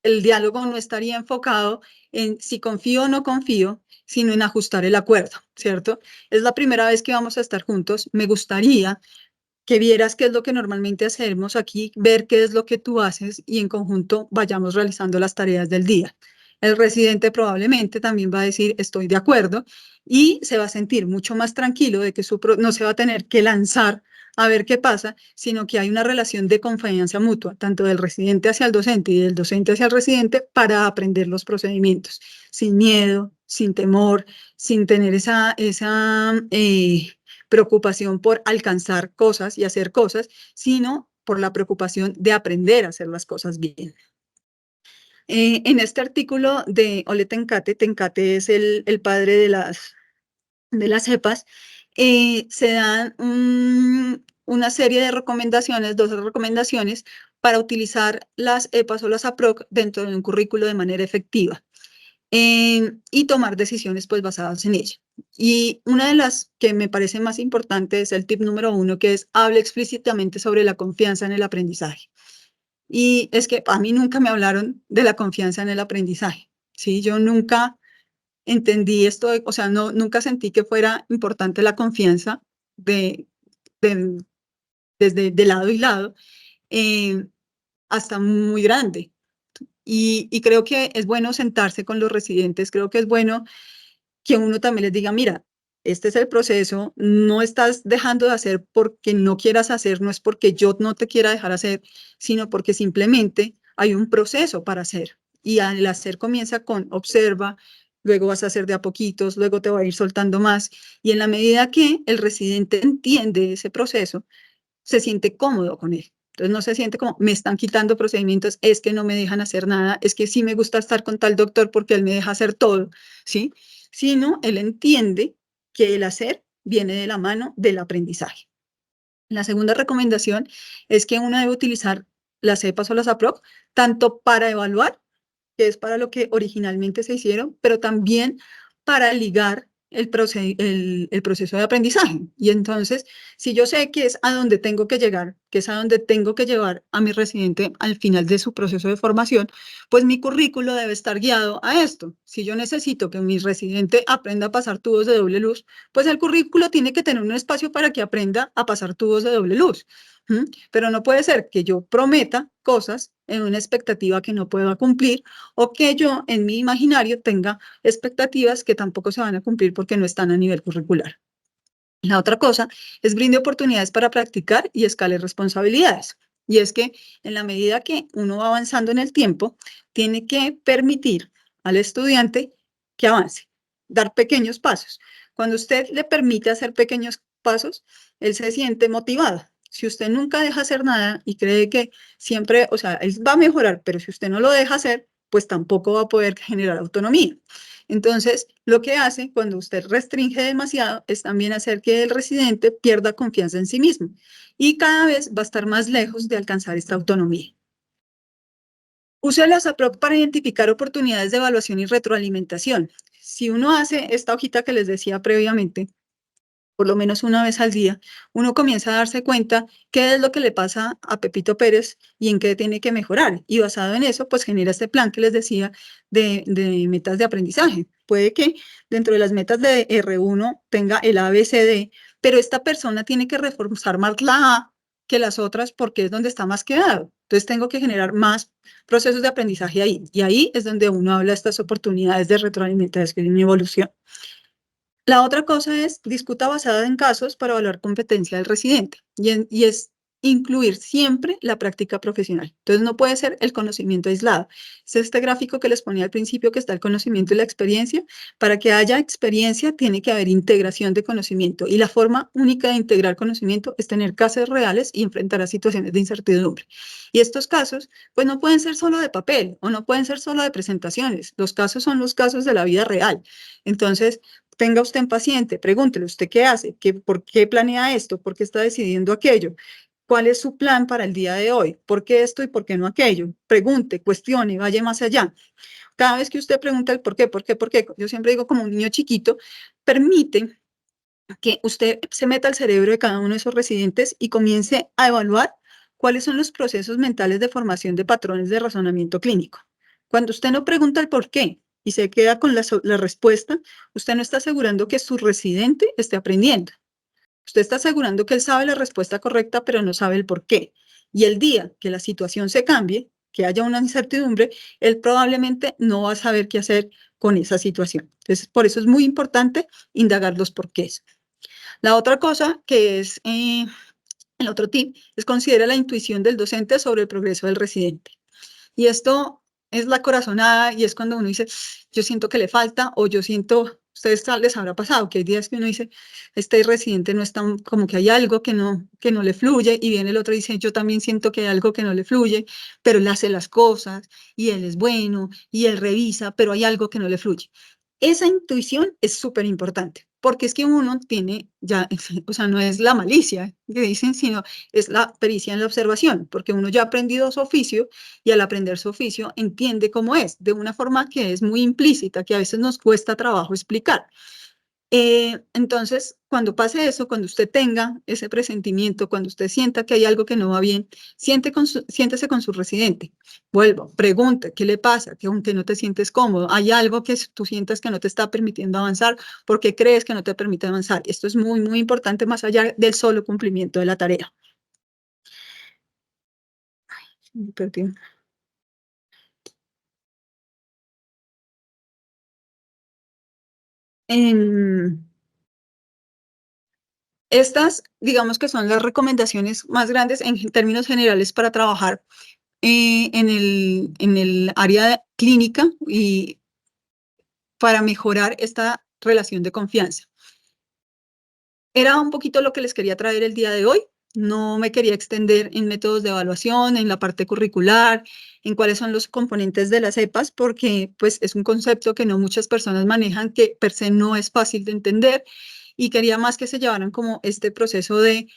el diálogo no estaría enfocado en si confío o no confío, sino en ajustar el acuerdo, ¿cierto? Es la primera vez que vamos a estar juntos. Me gustaría que vieras qué es lo que normalmente hacemos aquí, ver qué es lo que tú haces y en conjunto vayamos realizando las tareas del día. El residente probablemente también va a decir estoy de acuerdo y se va a sentir mucho más tranquilo de que no se va a tener que lanzar a ver qué pasa, sino que hay una relación de confianza mutua, tanto del residente hacia el docente y del docente hacia el residente para aprender los procedimientos, sin miedo, sin temor, sin tener esa preocupación por alcanzar cosas y hacer cosas, sino por la preocupación de aprender a hacer las cosas bien. En este artículo de Ole Tenkate, Tenkate es el padre de las cepas, se dan una serie de recomendaciones, 12 recomendaciones, para utilizar las EPAs o las APROC dentro de un currículo de manera efectiva y tomar decisiones pues basadas en ella. Y una de las que me parece más importante es el tip número 1, que es hable explícitamente sobre la confianza en el aprendizaje. Y es que a mí nunca me hablaron de la confianza en el aprendizaje, ¿sí? Yo nunca entendí esto, o sea, no, nunca sentí que fuera importante la confianza de, de- desde de lado y lado, eh, hasta muy grande. Y creo que es bueno sentarse con los residentes, creo que es bueno que uno también les diga, mira, este es el proceso, no estás dejando de hacer porque no quieras hacer, no es porque yo no te quiera dejar hacer, sino porque simplemente hay un proceso para hacer. Y al hacer comienza con observa, luego vas a hacer de a poquitos, luego te va a ir soltando más. Y en la medida que el residente entiende ese proceso, se siente cómodo con él. Entonces no se siente como, me están quitando procedimientos, es que no me dejan hacer nada, es que sí me gusta estar con tal doctor porque él me deja hacer todo, ¿sí? Sino él entiende que el hacer viene de la mano del aprendizaje. La segunda recomendación es que uno debe utilizar las EPAs o las APROC tanto para evaluar, que es para lo que originalmente se hicieron, pero también para ligar el proceso de aprendizaje. Y entonces, si yo sé que es a donde tengo que llegar, que es a donde tengo que llevar a mi residente al final de su proceso de formación, pues mi currículo debe estar guiado a esto. Si yo necesito que mi residente aprenda a pasar tubos de doble luz, pues el currículo tiene que tener un espacio para que aprenda a pasar tubos de doble luz. Pero no puede ser que yo prometa cosas en una expectativa que no pueda cumplir o que yo en mi imaginario tenga expectativas que tampoco se van a cumplir porque no están a nivel curricular. La otra cosa es brinde oportunidades para practicar y escale responsabilidades. Y es que en la medida que uno va avanzando en el tiempo, tiene que permitir al estudiante que avance, dar pequeños pasos. Cuando usted le permite hacer pequeños pasos, él se siente motivado. Si usted nunca deja hacer nada y cree que siempre, o sea, él va a mejorar, pero si usted no lo deja hacer, pues tampoco va a poder generar autonomía. Entonces, lo que hace cuando usted restringe demasiado es también hacer que el residente pierda confianza en sí mismo y cada vez va a estar más lejos de alcanzar esta autonomía. Use las APROC para identificar oportunidades de evaluación y retroalimentación. Si uno hace esta hojita que les decía previamente, por lo menos una vez al día, uno comienza a darse cuenta qué es lo que le pasa a Pepito Pérez y en qué tiene que mejorar. Y basado en eso, pues genera este plan que les decía de metas de aprendizaje. Puede que dentro de las metas de R1 tenga el ABCD, pero esta persona tiene que reforzar más la A que las otras porque es donde está más quedado. Entonces tengo que generar más procesos de aprendizaje ahí. Y ahí es donde uno habla de estas oportunidades de retroalimentación y evolución. La otra cosa es disputa basada en casos para evaluar competencia del residente y es incluir siempre la práctica profesional. Entonces no puede ser el conocimiento aislado. Es este gráfico que les ponía al principio que está el conocimiento y la experiencia. Para que haya experiencia tiene que haber integración de conocimiento y la forma única de integrar conocimiento es tener casos reales y enfrentar a situaciones de incertidumbre. Y estos casos pues no pueden ser solo de papel o no pueden ser solo de presentaciones. Los casos son los casos de la vida real. Entonces, tenga usted en paciente, pregúntele, ¿usted qué hace? ¿Por qué planea esto? ¿Por qué está decidiendo aquello? ¿Cuál es su plan para el día de hoy? ¿Por qué esto y por qué no aquello? Pregunte, cuestione, vaya más allá. Cada vez que usted pregunta el por qué, yo siempre digo como un niño chiquito, permite que usted se meta al cerebro de cada uno de esos residentes y comience a evaluar cuáles son los procesos mentales de formación de patrones de razonamiento clínico. Cuando usted no pregunta el por qué y se queda con la respuesta, usted no está asegurando que su residente esté aprendiendo. Usted está asegurando que él sabe la respuesta correcta, pero no sabe el por qué. Y el día que la situación se cambie, que haya una incertidumbre, él probablemente no va a saber qué hacer con esa situación. Entonces, por eso es muy importante indagar los porqués. La otra cosa que es el otro tip es considera la intuición del docente sobre el progreso del residente. Y esto es la corazonada y es cuando uno dice, yo siento que le falta o yo siento, ustedes les habrá pasado que hay días que uno dice, este residente no está, como que hay algo que no le fluye y viene el otro y dice, yo también siento que hay algo que no le fluye, pero él hace las cosas y él es bueno y él revisa, pero hay algo que no le fluye. Esa intuición es súper importante, porque es que uno tiene ya, o sea, no es la malicia que dicen, sino es la pericia en la observación, porque uno ya ha aprendido su oficio y al aprender su oficio entiende cómo es, de una forma que es muy implícita, que a veces nos cuesta trabajo explicar. Entonces, cuando pase eso, cuando usted tenga ese presentimiento, cuando usted sienta que hay algo que no va bien, siéntese con su residente. Vuelvo, pregunte, ¿qué le pasa? Que aunque no te sientes cómodo, hay algo que tú sientas que no te está permitiendo avanzar, ¿por qué crees que no te permite avanzar? Esto es muy, muy importante más allá del solo cumplimiento de la tarea. Ay, perdí. Estas, digamos que son las recomendaciones más grandes en términos generales para trabajar en el área clínica y para mejorar esta relación de confianza. Era un poquito lo que les quería traer el día de hoy. No me quería extender en métodos de evaluación, en la parte curricular, en cuáles son los componentes de las EPAs, porque pues es un concepto que no muchas personas manejan, que per se no es fácil de entender, y quería más que se llevaran como este proceso de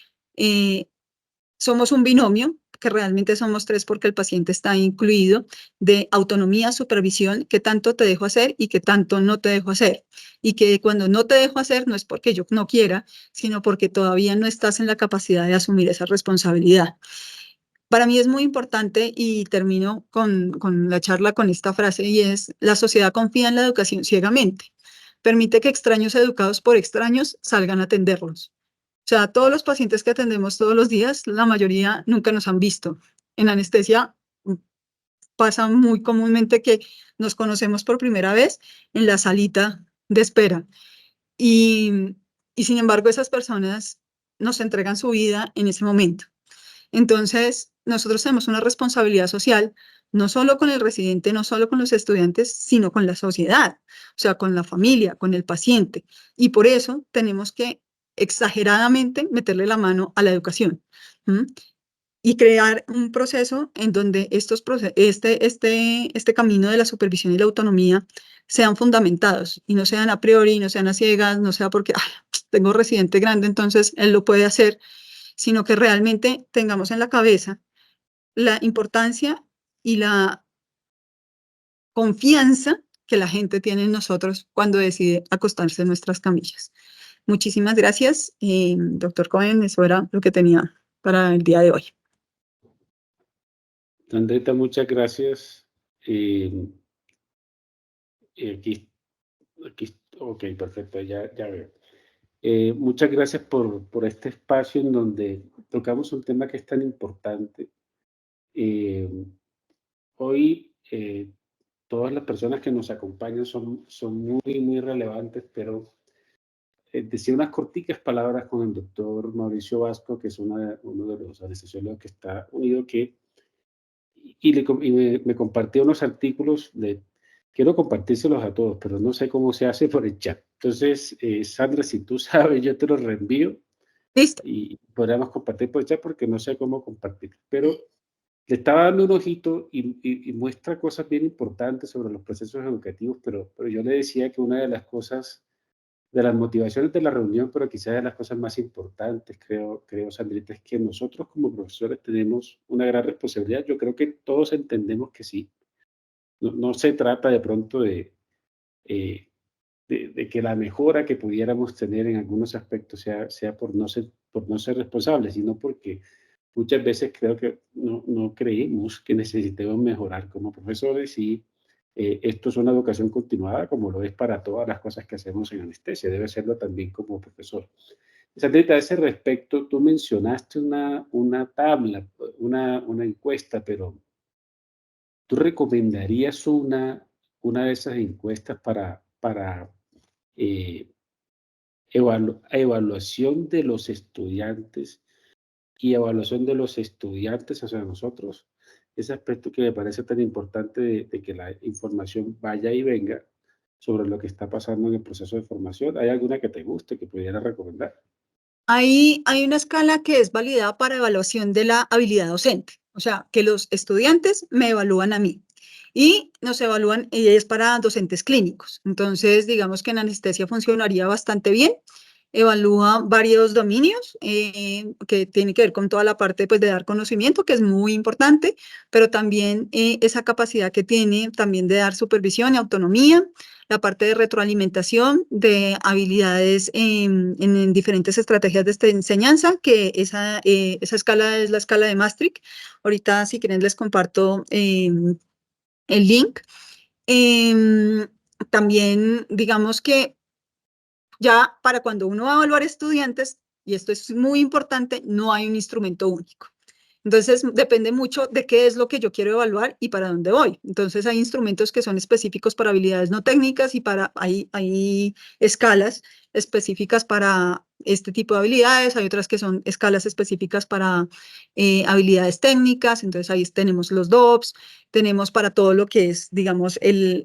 somos un binomio, que realmente somos tres porque el paciente está incluido, de autonomía, supervisión, qué tanto te dejo hacer y qué tanto no te dejo hacer. Y que cuando no te dejo hacer no es porque yo no quiera, sino porque todavía no estás en la capacidad de asumir esa responsabilidad. Para mí es muy importante y termino con la charla con esta frase y es, la sociedad confía en la educación ciegamente. Permite que extraños educados por extraños salgan a atenderlos. O sea, todos los pacientes que atendemos todos los días, la mayoría nunca nos han visto. En anestesia pasa muy comúnmente que nos conocemos por primera vez en la salita de espera. Y, y sin embargo, esas personas nos entregan su vida en ese momento. Entonces, nosotros tenemos una responsabilidad social, no solo con el residente, no solo con los estudiantes, sino con la sociedad, o sea, con la familia, con el paciente. Y por eso tenemos que exageradamente meterle la mano a la educación. ¿Mm? Y crear un proceso en donde este camino de la supervisión y la autonomía sean fundamentados y no sean a priori, no sean a ciegas, no sea porque tengo residente grande, entonces él lo puede hacer, sino que realmente tengamos en la cabeza la importancia y la confianza que la gente tiene en nosotros cuando decide acostarse en nuestras camillas. Muchísimas gracias, doctor Cohen. Eso era lo que tenía para el día de hoy. Sandrita, muchas gracias. Aquí, ok, perfecto, ya veo. Muchas gracias por este espacio en donde tocamos un tema que es tan importante. Eh, Hoy todas las personas que nos acompañan son muy, muy relevantes, pero decía unas corticas palabras con el doctor Mauricio Vasco, que es uno de los anestesiólogos que está unido, me compartió unos artículos quiero compartírselos a todos, pero no sé cómo se hace por el chat. Entonces, Sandra, si tú sabes, yo te los reenvío Listo. y podríamos compartir por el chat porque no sé cómo compartir. Pero le estaba dando un ojito y muestra cosas bien importantes sobre los procesos educativos, pero yo le decía que una de las cosas, de las motivaciones de la reunión, pero quizás de las cosas más importantes, creo, Sandrita, es que nosotros como profesores tenemos una gran responsabilidad. Yo creo que todos entendemos que sí. No se trata de pronto eh, de que la mejora que pudiéramos tener en algunos aspectos sea por no ser responsables, sino porque muchas veces creo que no creemos que necesitemos mejorar como profesores y esto es una educación continuada como lo es para todas las cosas que hacemos en anestesia, debe serlo también como profesor. Sandrita, a ese respecto, tú mencionaste una tabla, una encuesta, pero ¿tú recomendarías una de esas encuestas para eh, evaluación de los estudiantes y evaluación de los estudiantes hacia nosotros? Ese aspecto que me parece tan importante de que la información vaya y venga sobre lo que está pasando en el proceso de formación. ¿Hay alguna que te guste, que pudiera recomendar? Hay una escala que es validada para evaluación de la habilidad docente, o sea, que los estudiantes me evalúan a mí y nos evalúan, y es para docentes clínicos. Entonces, digamos que en anestesia funcionaría bastante bien. Evalúa varios dominios que tiene que ver con toda la parte pues, de dar conocimiento, que es muy importante, pero también esa capacidad que tiene también de dar supervisión y autonomía, la parte de retroalimentación, de habilidades en diferentes estrategias de enseñanza, que esa escala es la escala de Maastricht. Ahorita, si quieren, les comparto el link. Em, También, digamos que ya para cuando uno va a evaluar estudiantes, y esto es muy importante, no hay un instrumento único. Entonces, depende mucho de qué es lo que yo quiero evaluar y para dónde voy. Entonces, hay instrumentos que son específicos para habilidades no técnicas y hay escalas específicas para este tipo de habilidades. Hay otras que son escalas específicas para habilidades técnicas. Entonces, ahí tenemos los DOPS, tenemos para todo lo que es, digamos, el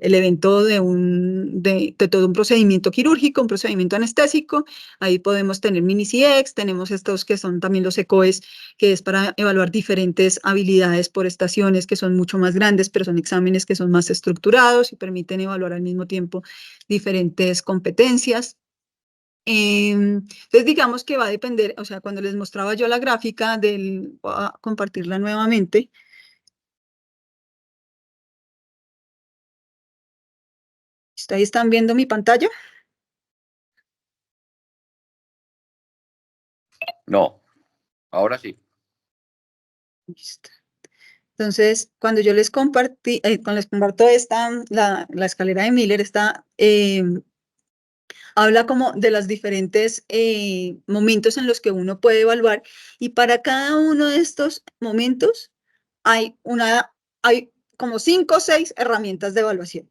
evento de todo un procedimiento quirúrgico, un procedimiento anestésico. Ahí podemos tener mini CX, tenemos estos que son también los ECOES, que es para evaluar diferentes habilidades por estaciones que son mucho más grandes, pero son exámenes que son más estructurados y permiten evaluar al mismo tiempo diferentes competencias. Entonces, digamos que va a depender, o sea, cuando les mostraba yo la gráfica voy a compartirla nuevamente. Ahí están viendo mi pantalla. No, ahora sí. Listo. Entonces, cuando yo cuando les comparto la escalera de Miller, habla como de los diferentes momentos en los que uno puede evaluar y para cada uno de estos momentos hay como 5 o 6 herramientas de evaluación.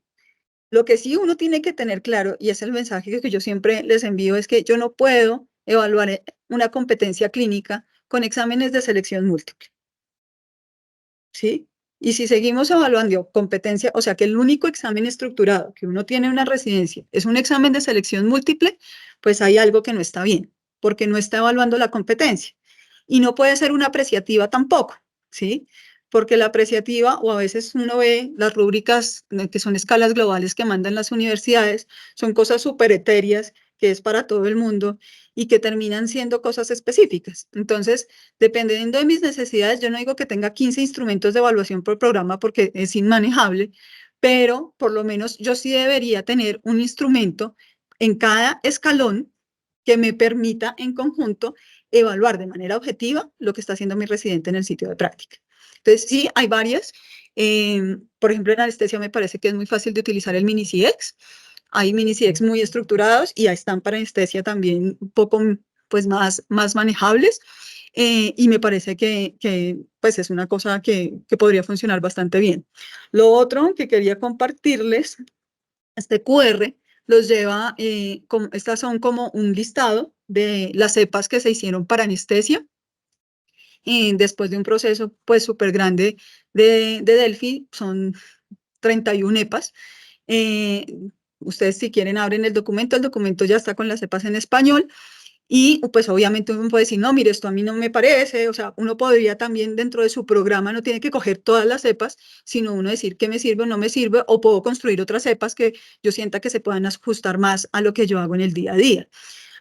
Lo que sí uno tiene que tener claro, y es el mensaje que yo siempre les envío, es que yo no puedo evaluar una competencia clínica con exámenes de selección múltiple. ¿Sí? Y si seguimos evaluando competencia, o sea que el único examen estructurado que uno tiene en una residencia es un examen de selección múltiple, pues hay algo que no está bien, porque no está evaluando la competencia. Y no puede ser una apreciativa tampoco, ¿sí? Porque la apreciativa, o a veces uno ve las rúbricas que son escalas globales que mandan las universidades, son cosas súper etéreas, que es para todo el mundo, y que terminan siendo cosas específicas. Entonces, dependiendo de mis necesidades, yo no digo que tenga 15 instrumentos de evaluación por programa porque es inmanejable, pero por lo menos yo sí debería tener un instrumento en cada escalón que me permita en conjunto evaluar de manera objetiva lo que está haciendo mi residente en el sitio de práctica. Entonces, sí, hay varias. Por ejemplo, en anestesia me parece que es muy fácil de utilizar el mini CX. Hay mini CX muy estructurados y ahí están para anestesia también un poco pues más manejables. Y me parece que pues es una cosa que podría funcionar bastante bien. Lo otro que quería compartirles, este QR los lleva, estas son como un listado de las cepas que se hicieron para anestesia. Después de un proceso pues súper grande de Delphi, son 31 EPAs. Ustedes si quieren abren el documento ya está con las cepas en español. Y pues obviamente uno puede decir, no, mire, esto a mí no me parece, o sea, uno podría también dentro de su programa, no tiene que coger todas las cepas, sino uno decir qué me sirve o no me sirve, o puedo construir otras cepas que yo sienta que se puedan ajustar más a lo que yo hago en el día a día.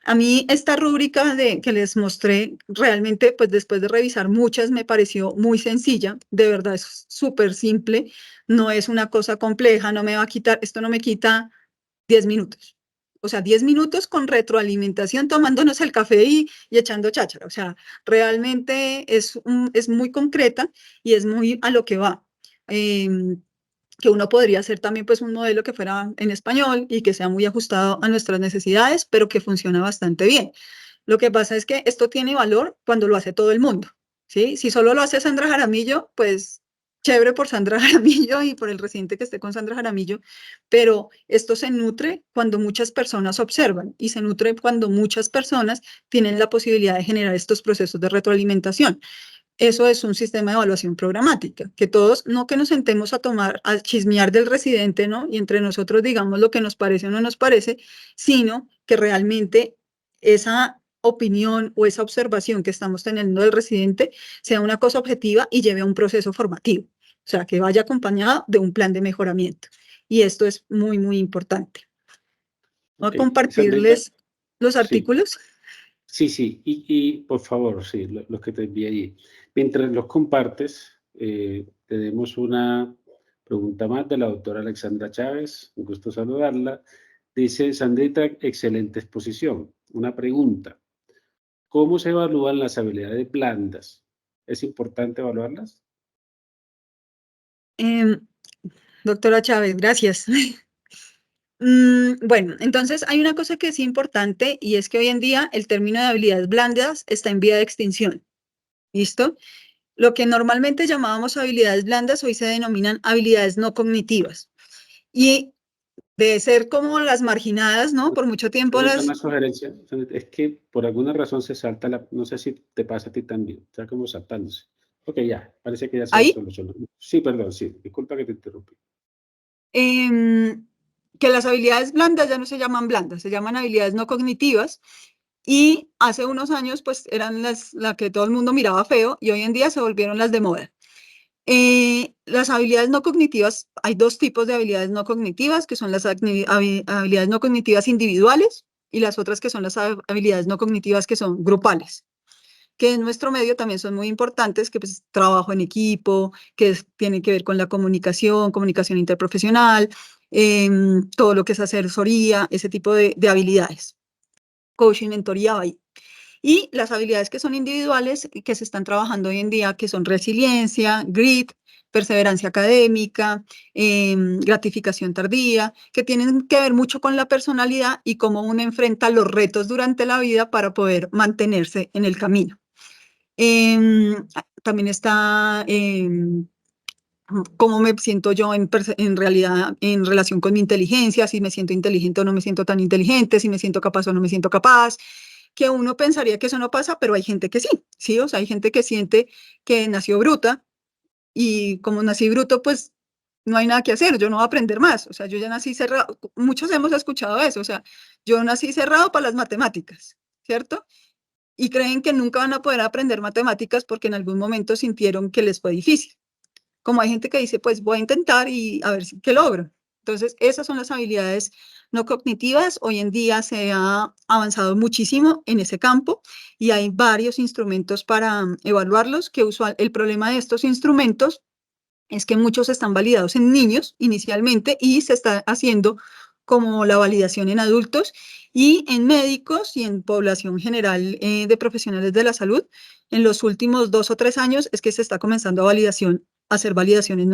A mí esta rúbrica que les mostré, realmente, pues después de revisar muchas, me pareció muy sencilla, de verdad es súper simple, no es una cosa compleja, no me va a quitar, esto no me quita 10 minutos. O sea, 10 minutos con retroalimentación, tomándonos el café y echando cháchara. O sea, realmente es muy concreta y es muy a lo que va. Que uno podría hacer también pues un modelo que fuera en español y que sea muy ajustado a nuestras necesidades, pero que funciona bastante bien. Lo que pasa es que esto tiene valor cuando lo hace todo el mundo, ¿sí? Si solo lo hace Sandra Jaramillo, pues chévere por Sandra Jaramillo y por el residente que esté con Sandra Jaramillo, pero esto se nutre cuando muchas personas observan y se nutre cuando muchas personas tienen la posibilidad de generar estos procesos de retroalimentación. Eso es un sistema de evaluación programática, que todos, no que nos sentemos a chismear del residente, ¿no? Y entre nosotros digamos lo que nos parece o no nos parece, sino que realmente esa opinión o esa observación que estamos teniendo del residente sea una cosa objetiva y lleve a un proceso formativo, o sea, que vaya acompañado de un plan de mejoramiento. Y esto es muy, muy importante. Voy a Ok, Sandrita, compartirles los sí. artículos. Sí, y por favor, sí, los que te envié allí. Mientras los compartes, tenemos una pregunta más de la doctora Alexandra Chávez, un gusto saludarla. Dice, Sandrita, excelente exposición. Una pregunta, ¿cómo se evalúan las habilidades blandas? ¿Es importante evaluarlas? Doctora Chávez, gracias. Bueno, entonces hay una cosa que es importante y es que hoy en día el término de habilidades blandas está en vía de extinción. ¿Listo? Lo que normalmente llamábamos habilidades blandas hoy se denominan habilidades no cognitivas. Y de ser como las marginadas, ¿no? Por mucho tiempo Sandrita, las... una sugerencia, Sandrita, es que por alguna razón se salta no sé si te pasa a ti también, está como saltándose. Ok, ya, parece que ya se Ahí, solucionó. Sí, perdón, sí, disculpa que te interrumpí. que las habilidades blandas ya no se llaman blandas, se llaman habilidades no cognitivas. Y hace unos años, pues eran las que todo el mundo miraba feo y hoy en día se volvieron las de moda. Las habilidades no cognitivas, hay dos tipos de habilidades no cognitivas, que son las habilidades no cognitivas individuales y las otras que son las habilidades no cognitivas que son grupales, que en nuestro medio también son muy importantes, que pues trabajo en equipo, que tienen que ver con la comunicación interprofesional, todo lo que es asesoría, ese tipo de habilidades. Coaching, mentoría, ahí. Y las habilidades que son individuales y que se están trabajando hoy en día, que son resiliencia, grit, perseverancia académica, gratificación tardía, que tienen que ver mucho con la personalidad y cómo uno enfrenta los retos durante la vida para poder mantenerse en el camino. También está cómo me siento yo en realidad en relación con mi inteligencia, si me siento inteligente o no me siento tan inteligente, si me siento capaz o no me siento capaz, que uno pensaría que eso no pasa, pero hay gente que sí, ¿sí? O sea, hay gente que siente que nació bruta y como nací bruto, pues no hay nada que hacer, yo no voy a aprender más, o sea, yo ya nací cerrado, muchos hemos escuchado eso, o sea, yo nací cerrado para las matemáticas, ¿cierto? Y creen que nunca van a poder aprender matemáticas porque en algún momento sintieron que les fue difícil. Como hay gente que dice, pues voy a intentar y a ver qué logro. Entonces, esas son las habilidades no cognitivas. Hoy en día se ha avanzado muchísimo en ese campo y hay varios instrumentos para evaluarlos, que el problema de estos instrumentos es que muchos están validados en niños inicialmente y se está haciendo como la validación en adultos y en médicos y en población general de profesionales de la salud. En los últimos 2 o 3 años es que se está comenzando a validación hacer validación en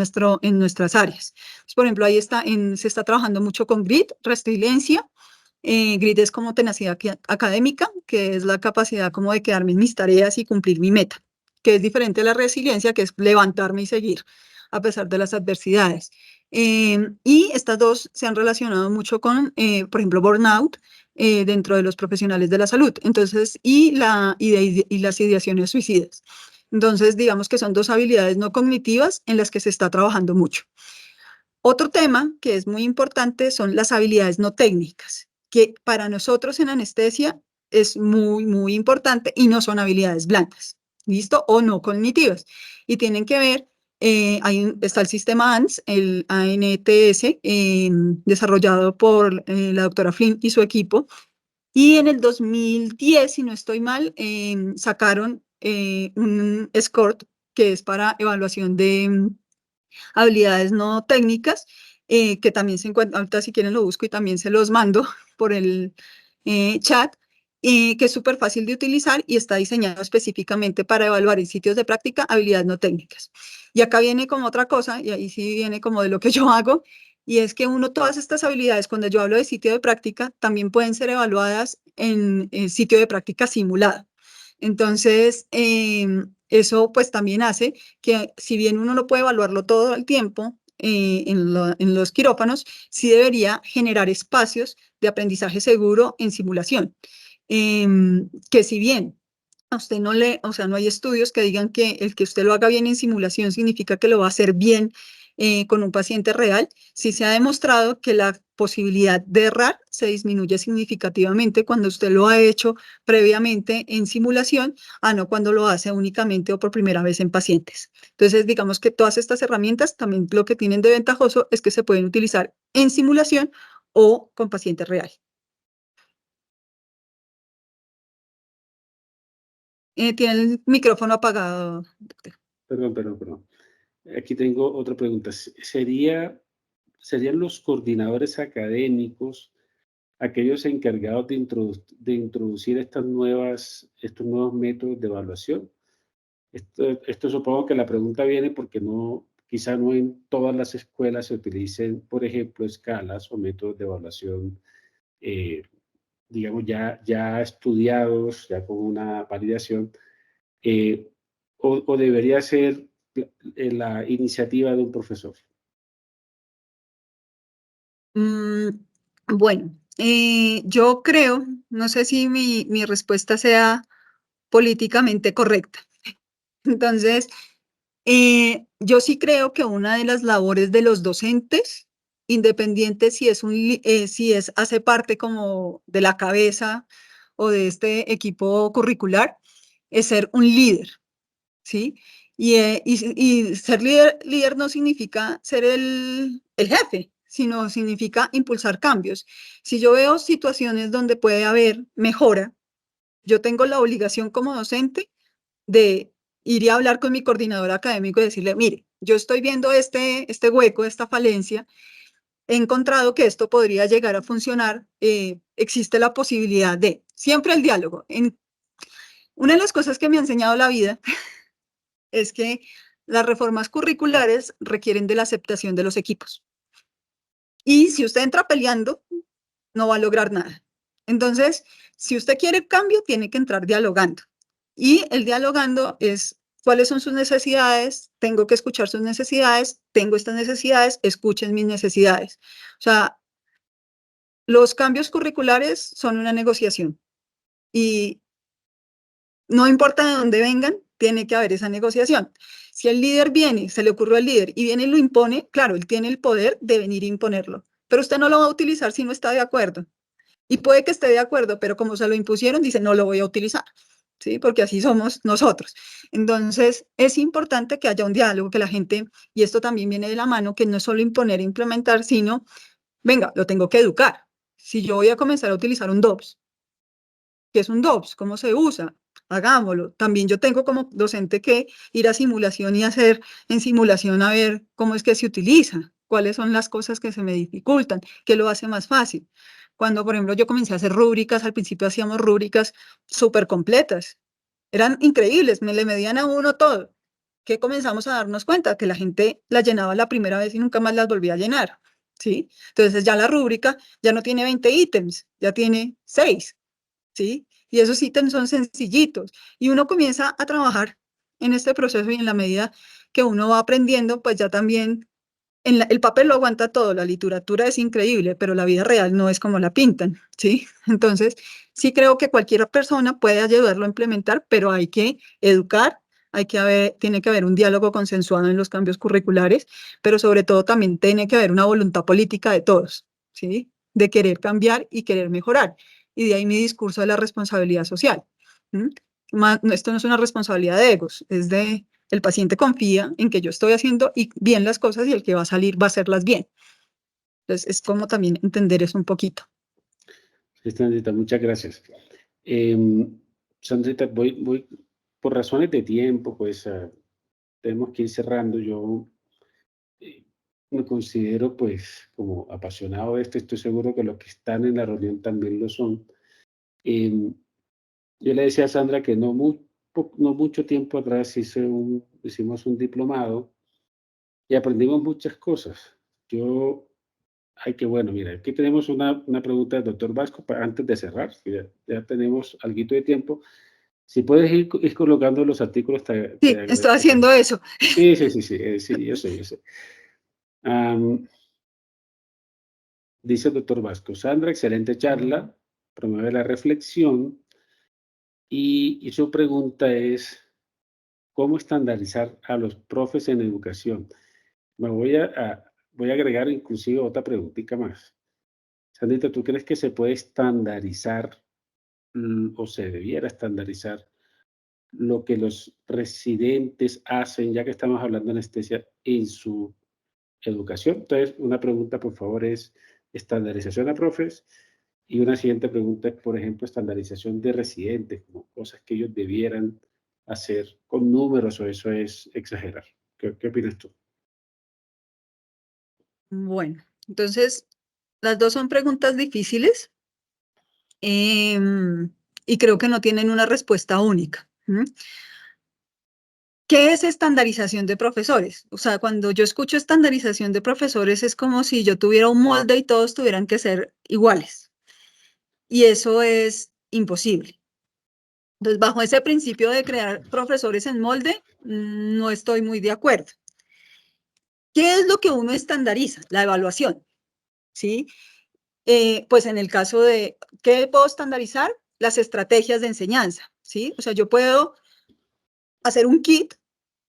nuestras áreas. Entonces, por ejemplo, ahí se está trabajando mucho con grit, resiliencia. Grit es como tenacidad académica, que es la capacidad como de quedarme en mis tareas y cumplir mi meta, que es diferente a la resiliencia, que es levantarme y seguir a pesar de las adversidades. Y estas dos se han relacionado mucho con, por ejemplo, burnout dentro de los profesionales de la salud. Entonces, y las ideaciones suicidas. Entonces, digamos que son dos habilidades no cognitivas en las que se está trabajando mucho. Otro tema que es muy importante son las habilidades no técnicas, que para nosotros en anestesia es muy, muy importante y no son habilidades blandas, ¿listo? O no cognitivas. Y tienen que ver, está el sistema ANS, el ANTS, desarrollado por la doctora Flynn y su equipo. Y en el 2010, si no estoy mal, sacaron un score que es para evaluación de habilidades no técnicas, que también se encuentra, ahorita si quieren lo busco y también se los mando por el chat, que es súper fácil de utilizar y está diseñado específicamente para evaluar en sitios de práctica habilidades no técnicas. Y acá viene como otra cosa, y ahí sí viene como de lo que yo hago, y es que todas estas habilidades, cuando yo hablo de sitio de práctica, también pueden ser evaluadas en sitio de práctica simulado. Entonces, eso pues también hace que si bien uno no puede evaluarlo todo el tiempo en los quirófanos, sí debería generar espacios de aprendizaje seguro en simulación. Que si bien a usted o sea, no hay estudios que digan que el que usted lo haga bien en simulación significa que lo va a hacer bien con un paciente real, sí se ha demostrado que la posibilidad de errar se disminuye significativamente cuando usted lo ha hecho previamente en simulación, a no cuando lo hace únicamente o por primera vez en pacientes. Entonces, digamos que todas estas herramientas también lo que tienen de ventajoso es que se pueden utilizar en simulación o con pacientes reales. Tiene el micrófono apagado, doctor. Perdón. Aquí tengo otra pregunta. ¿Serían los coordinadores académicos aquellos encargados de introducir estos nuevos métodos de evaluación? Esto supongo que la pregunta viene porque quizá no en todas las escuelas se utilicen, por ejemplo, escalas o métodos de evaluación, digamos, ya estudiados, ya con una validación, o debería ser la iniciativa de un profesor. Bueno, yo creo, no sé si mi respuesta sea políticamente correcta. Entonces, yo sí creo que una de las labores de los docentes, independiente si hace parte como de la cabeza o de este equipo curricular, es ser un líder, ¿sí? Y ser líder no significa ser el jefe, sino significa impulsar cambios. Si yo veo situaciones donde puede haber mejora, yo tengo la obligación como docente de ir y hablar con mi coordinador académico y decirle, mire, yo estoy viendo este hueco, esta falencia, he encontrado que esto podría llegar a funcionar, existe la posibilidad de, siempre el diálogo. Una de las cosas que me ha enseñado la vida es que las reformas curriculares requieren de la aceptación de los equipos. Y si usted entra peleando, no va a lograr nada. Entonces, si usted quiere cambio, tiene que entrar dialogando. Y el dialogando es cuáles son sus necesidades, tengo que escuchar sus necesidades, tengo estas necesidades, escuchen mis necesidades. O sea, los cambios curriculares son una negociación y no importa de dónde vengan, tiene que haber esa negociación. Si el líder viene, se le ocurrió al líder y viene y lo impone, claro, él tiene el poder de venir a imponerlo, pero usted no lo va a utilizar si no está de acuerdo. Y puede que esté de acuerdo, pero como se lo impusieron, dice, no lo voy a utilizar, ¿sí? Porque así somos nosotros. Entonces, es importante que haya un diálogo, que la gente, y esto también viene de la mano, que no es solo imponer e implementar, sino, venga, lo tengo que educar. Si yo voy a comenzar a utilizar un DOPS, ¿qué es un DOPS? ¿Cómo se usa? Hagámoslo. También yo tengo como docente que ir a simulación y hacer en simulación a ver cómo es que se utiliza, cuáles son las cosas que se me dificultan, qué lo hace más fácil. Cuando, por ejemplo, yo comencé a hacer rúbricas, al principio hacíamos rúbricas súper completas. Eran increíbles, me le medían a uno todo. ¿qué comenzamos a darnos cuenta? Que la gente la llenaba la primera vez y nunca más las volvía a llenar, ¿sí? Entonces ya la rúbrica ya no tiene 20 ítems, ya tiene 6, ¿sí? Y esos ítems son sencillitos. Y uno comienza a trabajar en este proceso y en la medida que uno va aprendiendo, pues ya también el papel lo aguanta todo, la literatura es increíble, pero la vida real no es como la pintan, ¿sí? Entonces, sí creo que cualquier persona puede ayudarlo a implementar, pero hay que educar, tiene que haber un diálogo consensuado en los cambios curriculares, pero sobre todo también tiene que haber una voluntad política de todos, ¿sí? De querer cambiar y querer mejorar. Y de ahí mi discurso de la responsabilidad social. Esto no es una responsabilidad de egos, es de el paciente confía en que yo estoy haciendo bien las cosas y el que va a salir va a hacerlas bien. Entonces, es como también entender eso un poquito. Sí, Sandrita, muchas gracias. Sandrita, voy por razones de tiempo, pues tenemos que ir cerrando. Yo me considero pues como apasionado de esto, estoy seguro que los que están en la reunión también lo son. Em, yo le decía a Sandra que no mucho tiempo atrás hicimos un diplomado y aprendimos muchas cosas. Bueno, mira, aquí tenemos una pregunta del doctor Vasco antes de cerrar, que ya tenemos alguito de tiempo. Si puedes ir colocando los artículos, te Sí, estoy haciendo agradecería. eso. Sí, sí, yo sé. Dice el doctor Vasco, Sandra, excelente charla, promueve la reflexión y su pregunta es, ¿cómo estandarizar a los profes en educación? Voy a agregar inclusive otra preguntita más. Sandrita, ¿tú crees que se puede estandarizar o se debiera estandarizar lo que los residentes hacen, ya que estamos hablando de anestesia, en su educación? Entonces, una pregunta, por favor, es estandarización a profes. Y una siguiente pregunta es, por ejemplo, estandarización de residentes, como cosas que ellos debieran hacer con números, o eso es exagerar. ¿Qué opinas tú? Bueno, entonces, las dos son preguntas difíciles y creo que no tienen una respuesta única. ¿Qué es estandarización de profesores? O sea, cuando yo escucho estandarización de profesores es como si yo tuviera un molde y todos tuvieran que ser iguales. Y eso es imposible. Entonces, bajo ese principio de crear profesores en molde, no estoy muy de acuerdo. ¿Qué es lo que uno estandariza? La evaluación, ¿sí? Pues en el caso de, ¿qué puedo estandarizar? Las estrategias de enseñanza, ¿sí? O sea, yo puedo hacer un kit,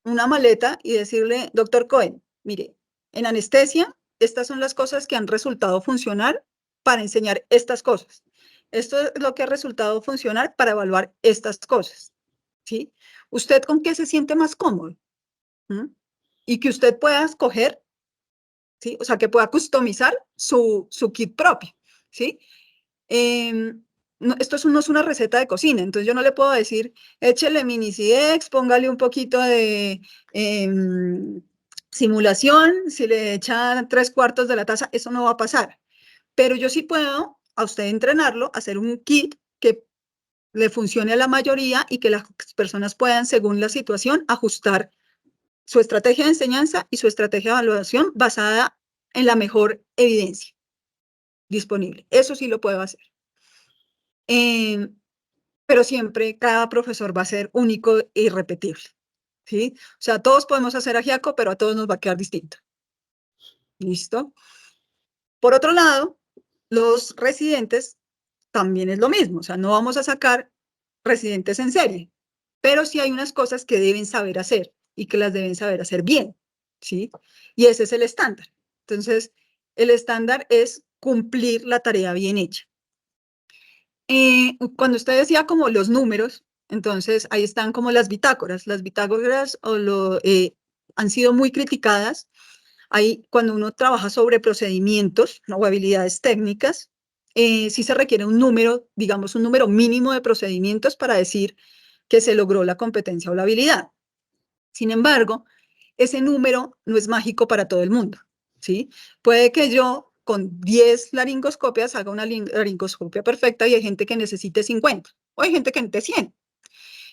una maleta y decirle, doctor Cohen, mire, en anestesia, estas son las cosas que han resultado funcionar para enseñar estas cosas. Esto es lo que ha resultado funcionar para evaluar estas cosas, ¿sí? ¿Usted con qué se siente más cómodo? ¿Mm? Y que usted pueda escoger, ¿sí? O sea, que pueda customizar su kit propio, ¿sí? Esto no es una receta de cocina, entonces yo no le puedo decir, échele Minicidex, póngale un poquito de simulación, si le echan 3/4 de la taza, eso no va a pasar. Pero yo sí puedo a usted entrenarlo, hacer un kit que le funcione a la mayoría y que las personas puedan, según la situación, ajustar su estrategia de enseñanza y su estrategia de evaluación basada en la mejor evidencia disponible. Eso sí lo puedo hacer. Pero siempre cada profesor va a ser único e irrepetible, ¿sí? O sea, todos podemos hacer ajiaco, pero a todos nos va a quedar distinto. ¿Listo? Por otro lado, los residentes también es lo mismo, o sea, no vamos a sacar residentes en serie, pero sí hay unas cosas que deben saber hacer y que las deben saber hacer bien, ¿sí? Y ese es el estándar. Entonces, el estándar es cumplir la tarea bien hecha. Cuando usted decía como los números, entonces ahí están como las bitácoras. Las bitácoras han sido muy criticadas. Ahí, cuando uno trabaja sobre procedimientos o habilidades técnicas, sí se requiere un número, digamos, un número mínimo de procedimientos para decir que se logró la competencia o la habilidad. Sin embargo, ese número no es mágico para todo el mundo, ¿sí? Puede que yo con 10 laringoscopias haga una laringoscopia perfecta y hay gente que necesite 50 o hay gente que necesite 100.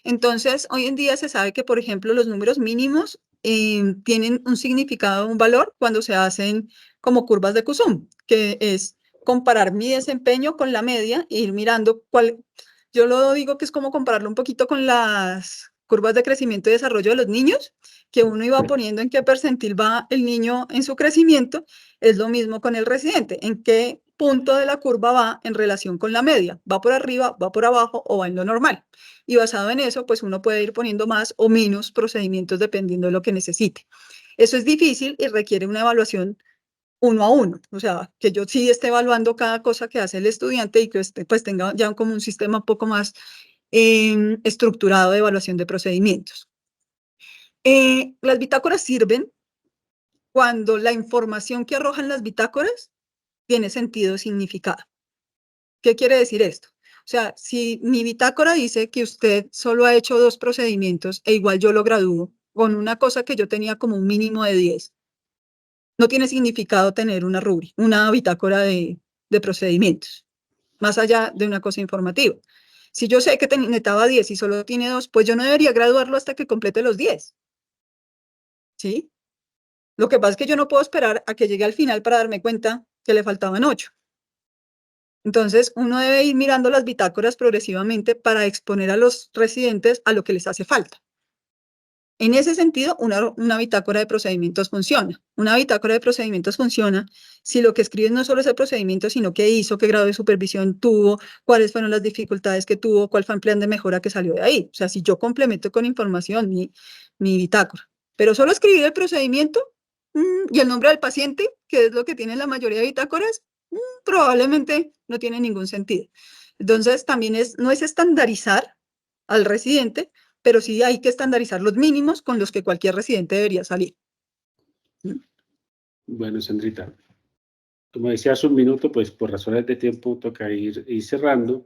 Entonces, hoy en día se sabe que, por ejemplo, los números mínimos tienen un significado, un valor cuando se hacen como curvas de Kusum, que es comparar mi desempeño con la media e ir mirando cuál. Yo lo digo que es como compararlo un poquito con las curvas de crecimiento y desarrollo de los niños, que uno iba poniendo en qué percentil va el niño en su crecimiento. Es lo mismo con el residente, en qué punto de la curva va en relación con la media, va por arriba, va por abajo o va en lo normal. Y basado en eso, pues uno puede ir poniendo más o menos procedimientos dependiendo de lo que necesite. Eso es difícil y requiere una evaluación uno a uno, o sea, que yo sí esté evaluando cada cosa que hace el estudiante y que pues tenga ya como un sistema un poco más estructurado de evaluación de procedimientos. Las bitácoras sirven cuando la información que arrojan las bitácoras tiene sentido, significado. ¿Qué quiere decir esto? O sea, si mi bitácora dice que usted solo ha hecho 2 procedimientos e igual yo lo gradúo con una cosa que yo tenía como un mínimo de 10, no tiene significado tener una bitácora de procedimientos, más allá de una cosa informativa. Si yo sé que necesitaba 10 y solo tiene 2, pues yo no debería graduarlo hasta que complete los 10. ¿Sí? Lo que pasa es que yo no puedo esperar a que llegue al final para darme cuenta que le faltaban 8. Entonces, uno debe ir mirando las bitácoras progresivamente para exponer a los residentes a lo que les hace falta. En ese sentido, una bitácora de procedimientos funciona. Una bitácora de procedimientos funciona si lo que escribes no solo es el procedimiento, sino qué hizo, qué grado de supervisión tuvo, cuáles fueron las dificultades que tuvo, cuál fue el plan de mejora que salió de ahí. O sea, si yo complemento con información mi bitácora. Pero solo escribir el procedimiento y el nombre del paciente, que es lo que tienen la mayoría de bitácoras, probablemente no tiene ningún sentido. Entonces, también no es estandarizar al residente, pero sí hay que estandarizar los mínimos con los que cualquier residente debería salir. Bueno, Sandrita, como decía hace un minuto, pues por razones de tiempo toca ir cerrando.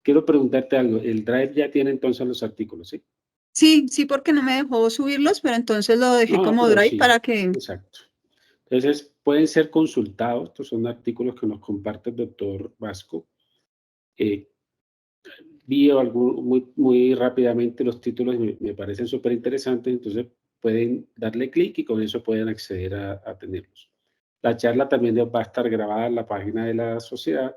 Quiero preguntarte algo. El Drive ya tiene entonces los artículos, ¿sí? Sí, porque no me dejó subirlos, pero entonces lo dejé No, como pero Drive sí, para que. exacto. Entonces, pueden ser consultados. Estos son artículos que nos comparte el doctor Vasco. Vi muy rápidamente los títulos y me parecen súper interesantes, entonces pueden darle clic y con eso pueden acceder a tenerlos. La charla también va a estar grabada en la página de la sociedad.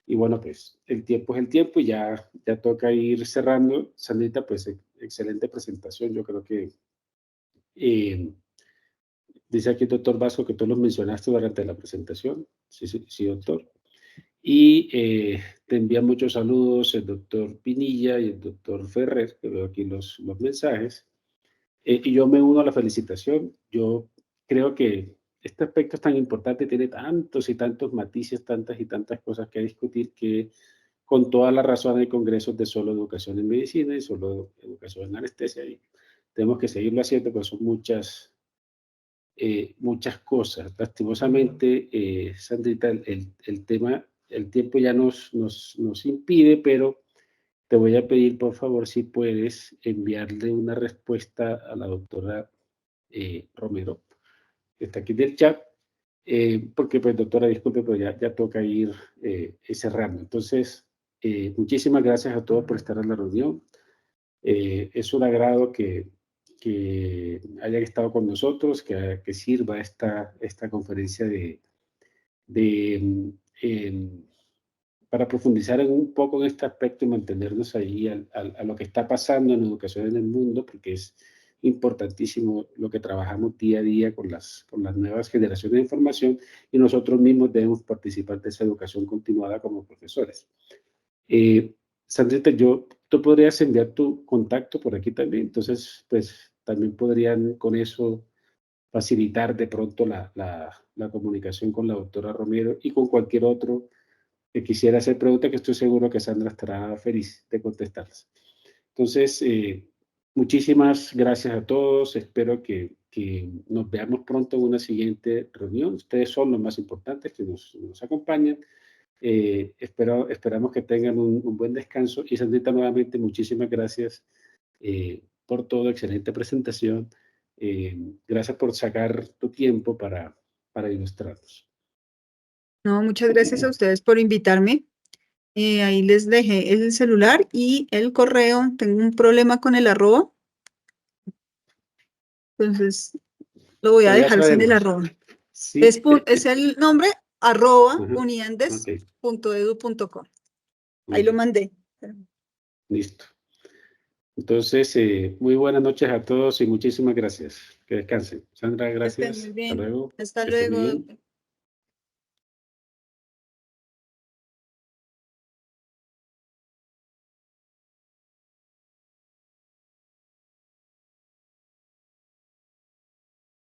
Y bueno, pues el tiempo es el tiempo y ya toca ir cerrando. Sandrita, pues excelente presentación. Yo creo que eh, dice aquí el doctor Vasco que tú los mencionaste durante la presentación. Sí, doctor. Y te envían muchos saludos el doctor Pinilla y el doctor Ferrer, que veo aquí los mensajes. Y yo me uno a la felicitación. Yo creo que este aspecto es tan importante, tiene tantos y tantos matices, tantas y tantas cosas que discutir, que con toda la razón hay congresos de solo educación en medicina y solo educación en anestesia. Y tenemos que seguirlo haciendo, porque son muchas cosas. Lastimosamente, Sandrita, el tiempo ya nos impide, pero te voy a pedir, por favor, si puedes enviarle una respuesta a la doctora Romero, que está aquí en el chat, porque, pues, doctora, disculpe, pero ya toca ir cerrando. Entonces, muchísimas gracias a todos por estar en la reunión. Es un agrado que hayan estado con nosotros, que sirva esta conferencia para profundizar un poco en este aspecto y mantenernos ahí a lo que está pasando en educación en el mundo, porque es importantísimo lo que trabajamos día a día con las nuevas generaciones de información, y nosotros mismos debemos participar de esa educación continuada como profesores. Sandrita, tú podrías enviar tu contacto por aquí también, entonces pues también podrían con eso facilitar de pronto la comunicación con la doctora Romero y con cualquier otro que quisiera hacer preguntas, que estoy seguro que Sandra estará feliz de contestarlas. Entonces, muchísimas gracias a todos, espero que nos veamos pronto en una siguiente reunión. Ustedes son los más importantes que nos acompañan. Esperamos que tengan un buen descanso. Y Sandrita, nuevamente, muchísimas gracias por todo, excelente presentación. Gracias por sacar tu tiempo para ilustrarnos. No, muchas gracias a ustedes por invitarme. Ahí les dejé el celular y el correo. Tengo un problema con el arroba. Entonces, lo voy a Pero ya dejar sin el sabemos. arroba. Sí, Es el nombre, arroba ajá, uniandes.edu.co. muy Ahí lo bien, mandé. listo. Entonces, muy buenas noches a todos y muchísimas gracias. Que descansen. Sandra, Que estén gracias. muy Hasta bien. luego. Hasta Que estén muy luego. bien.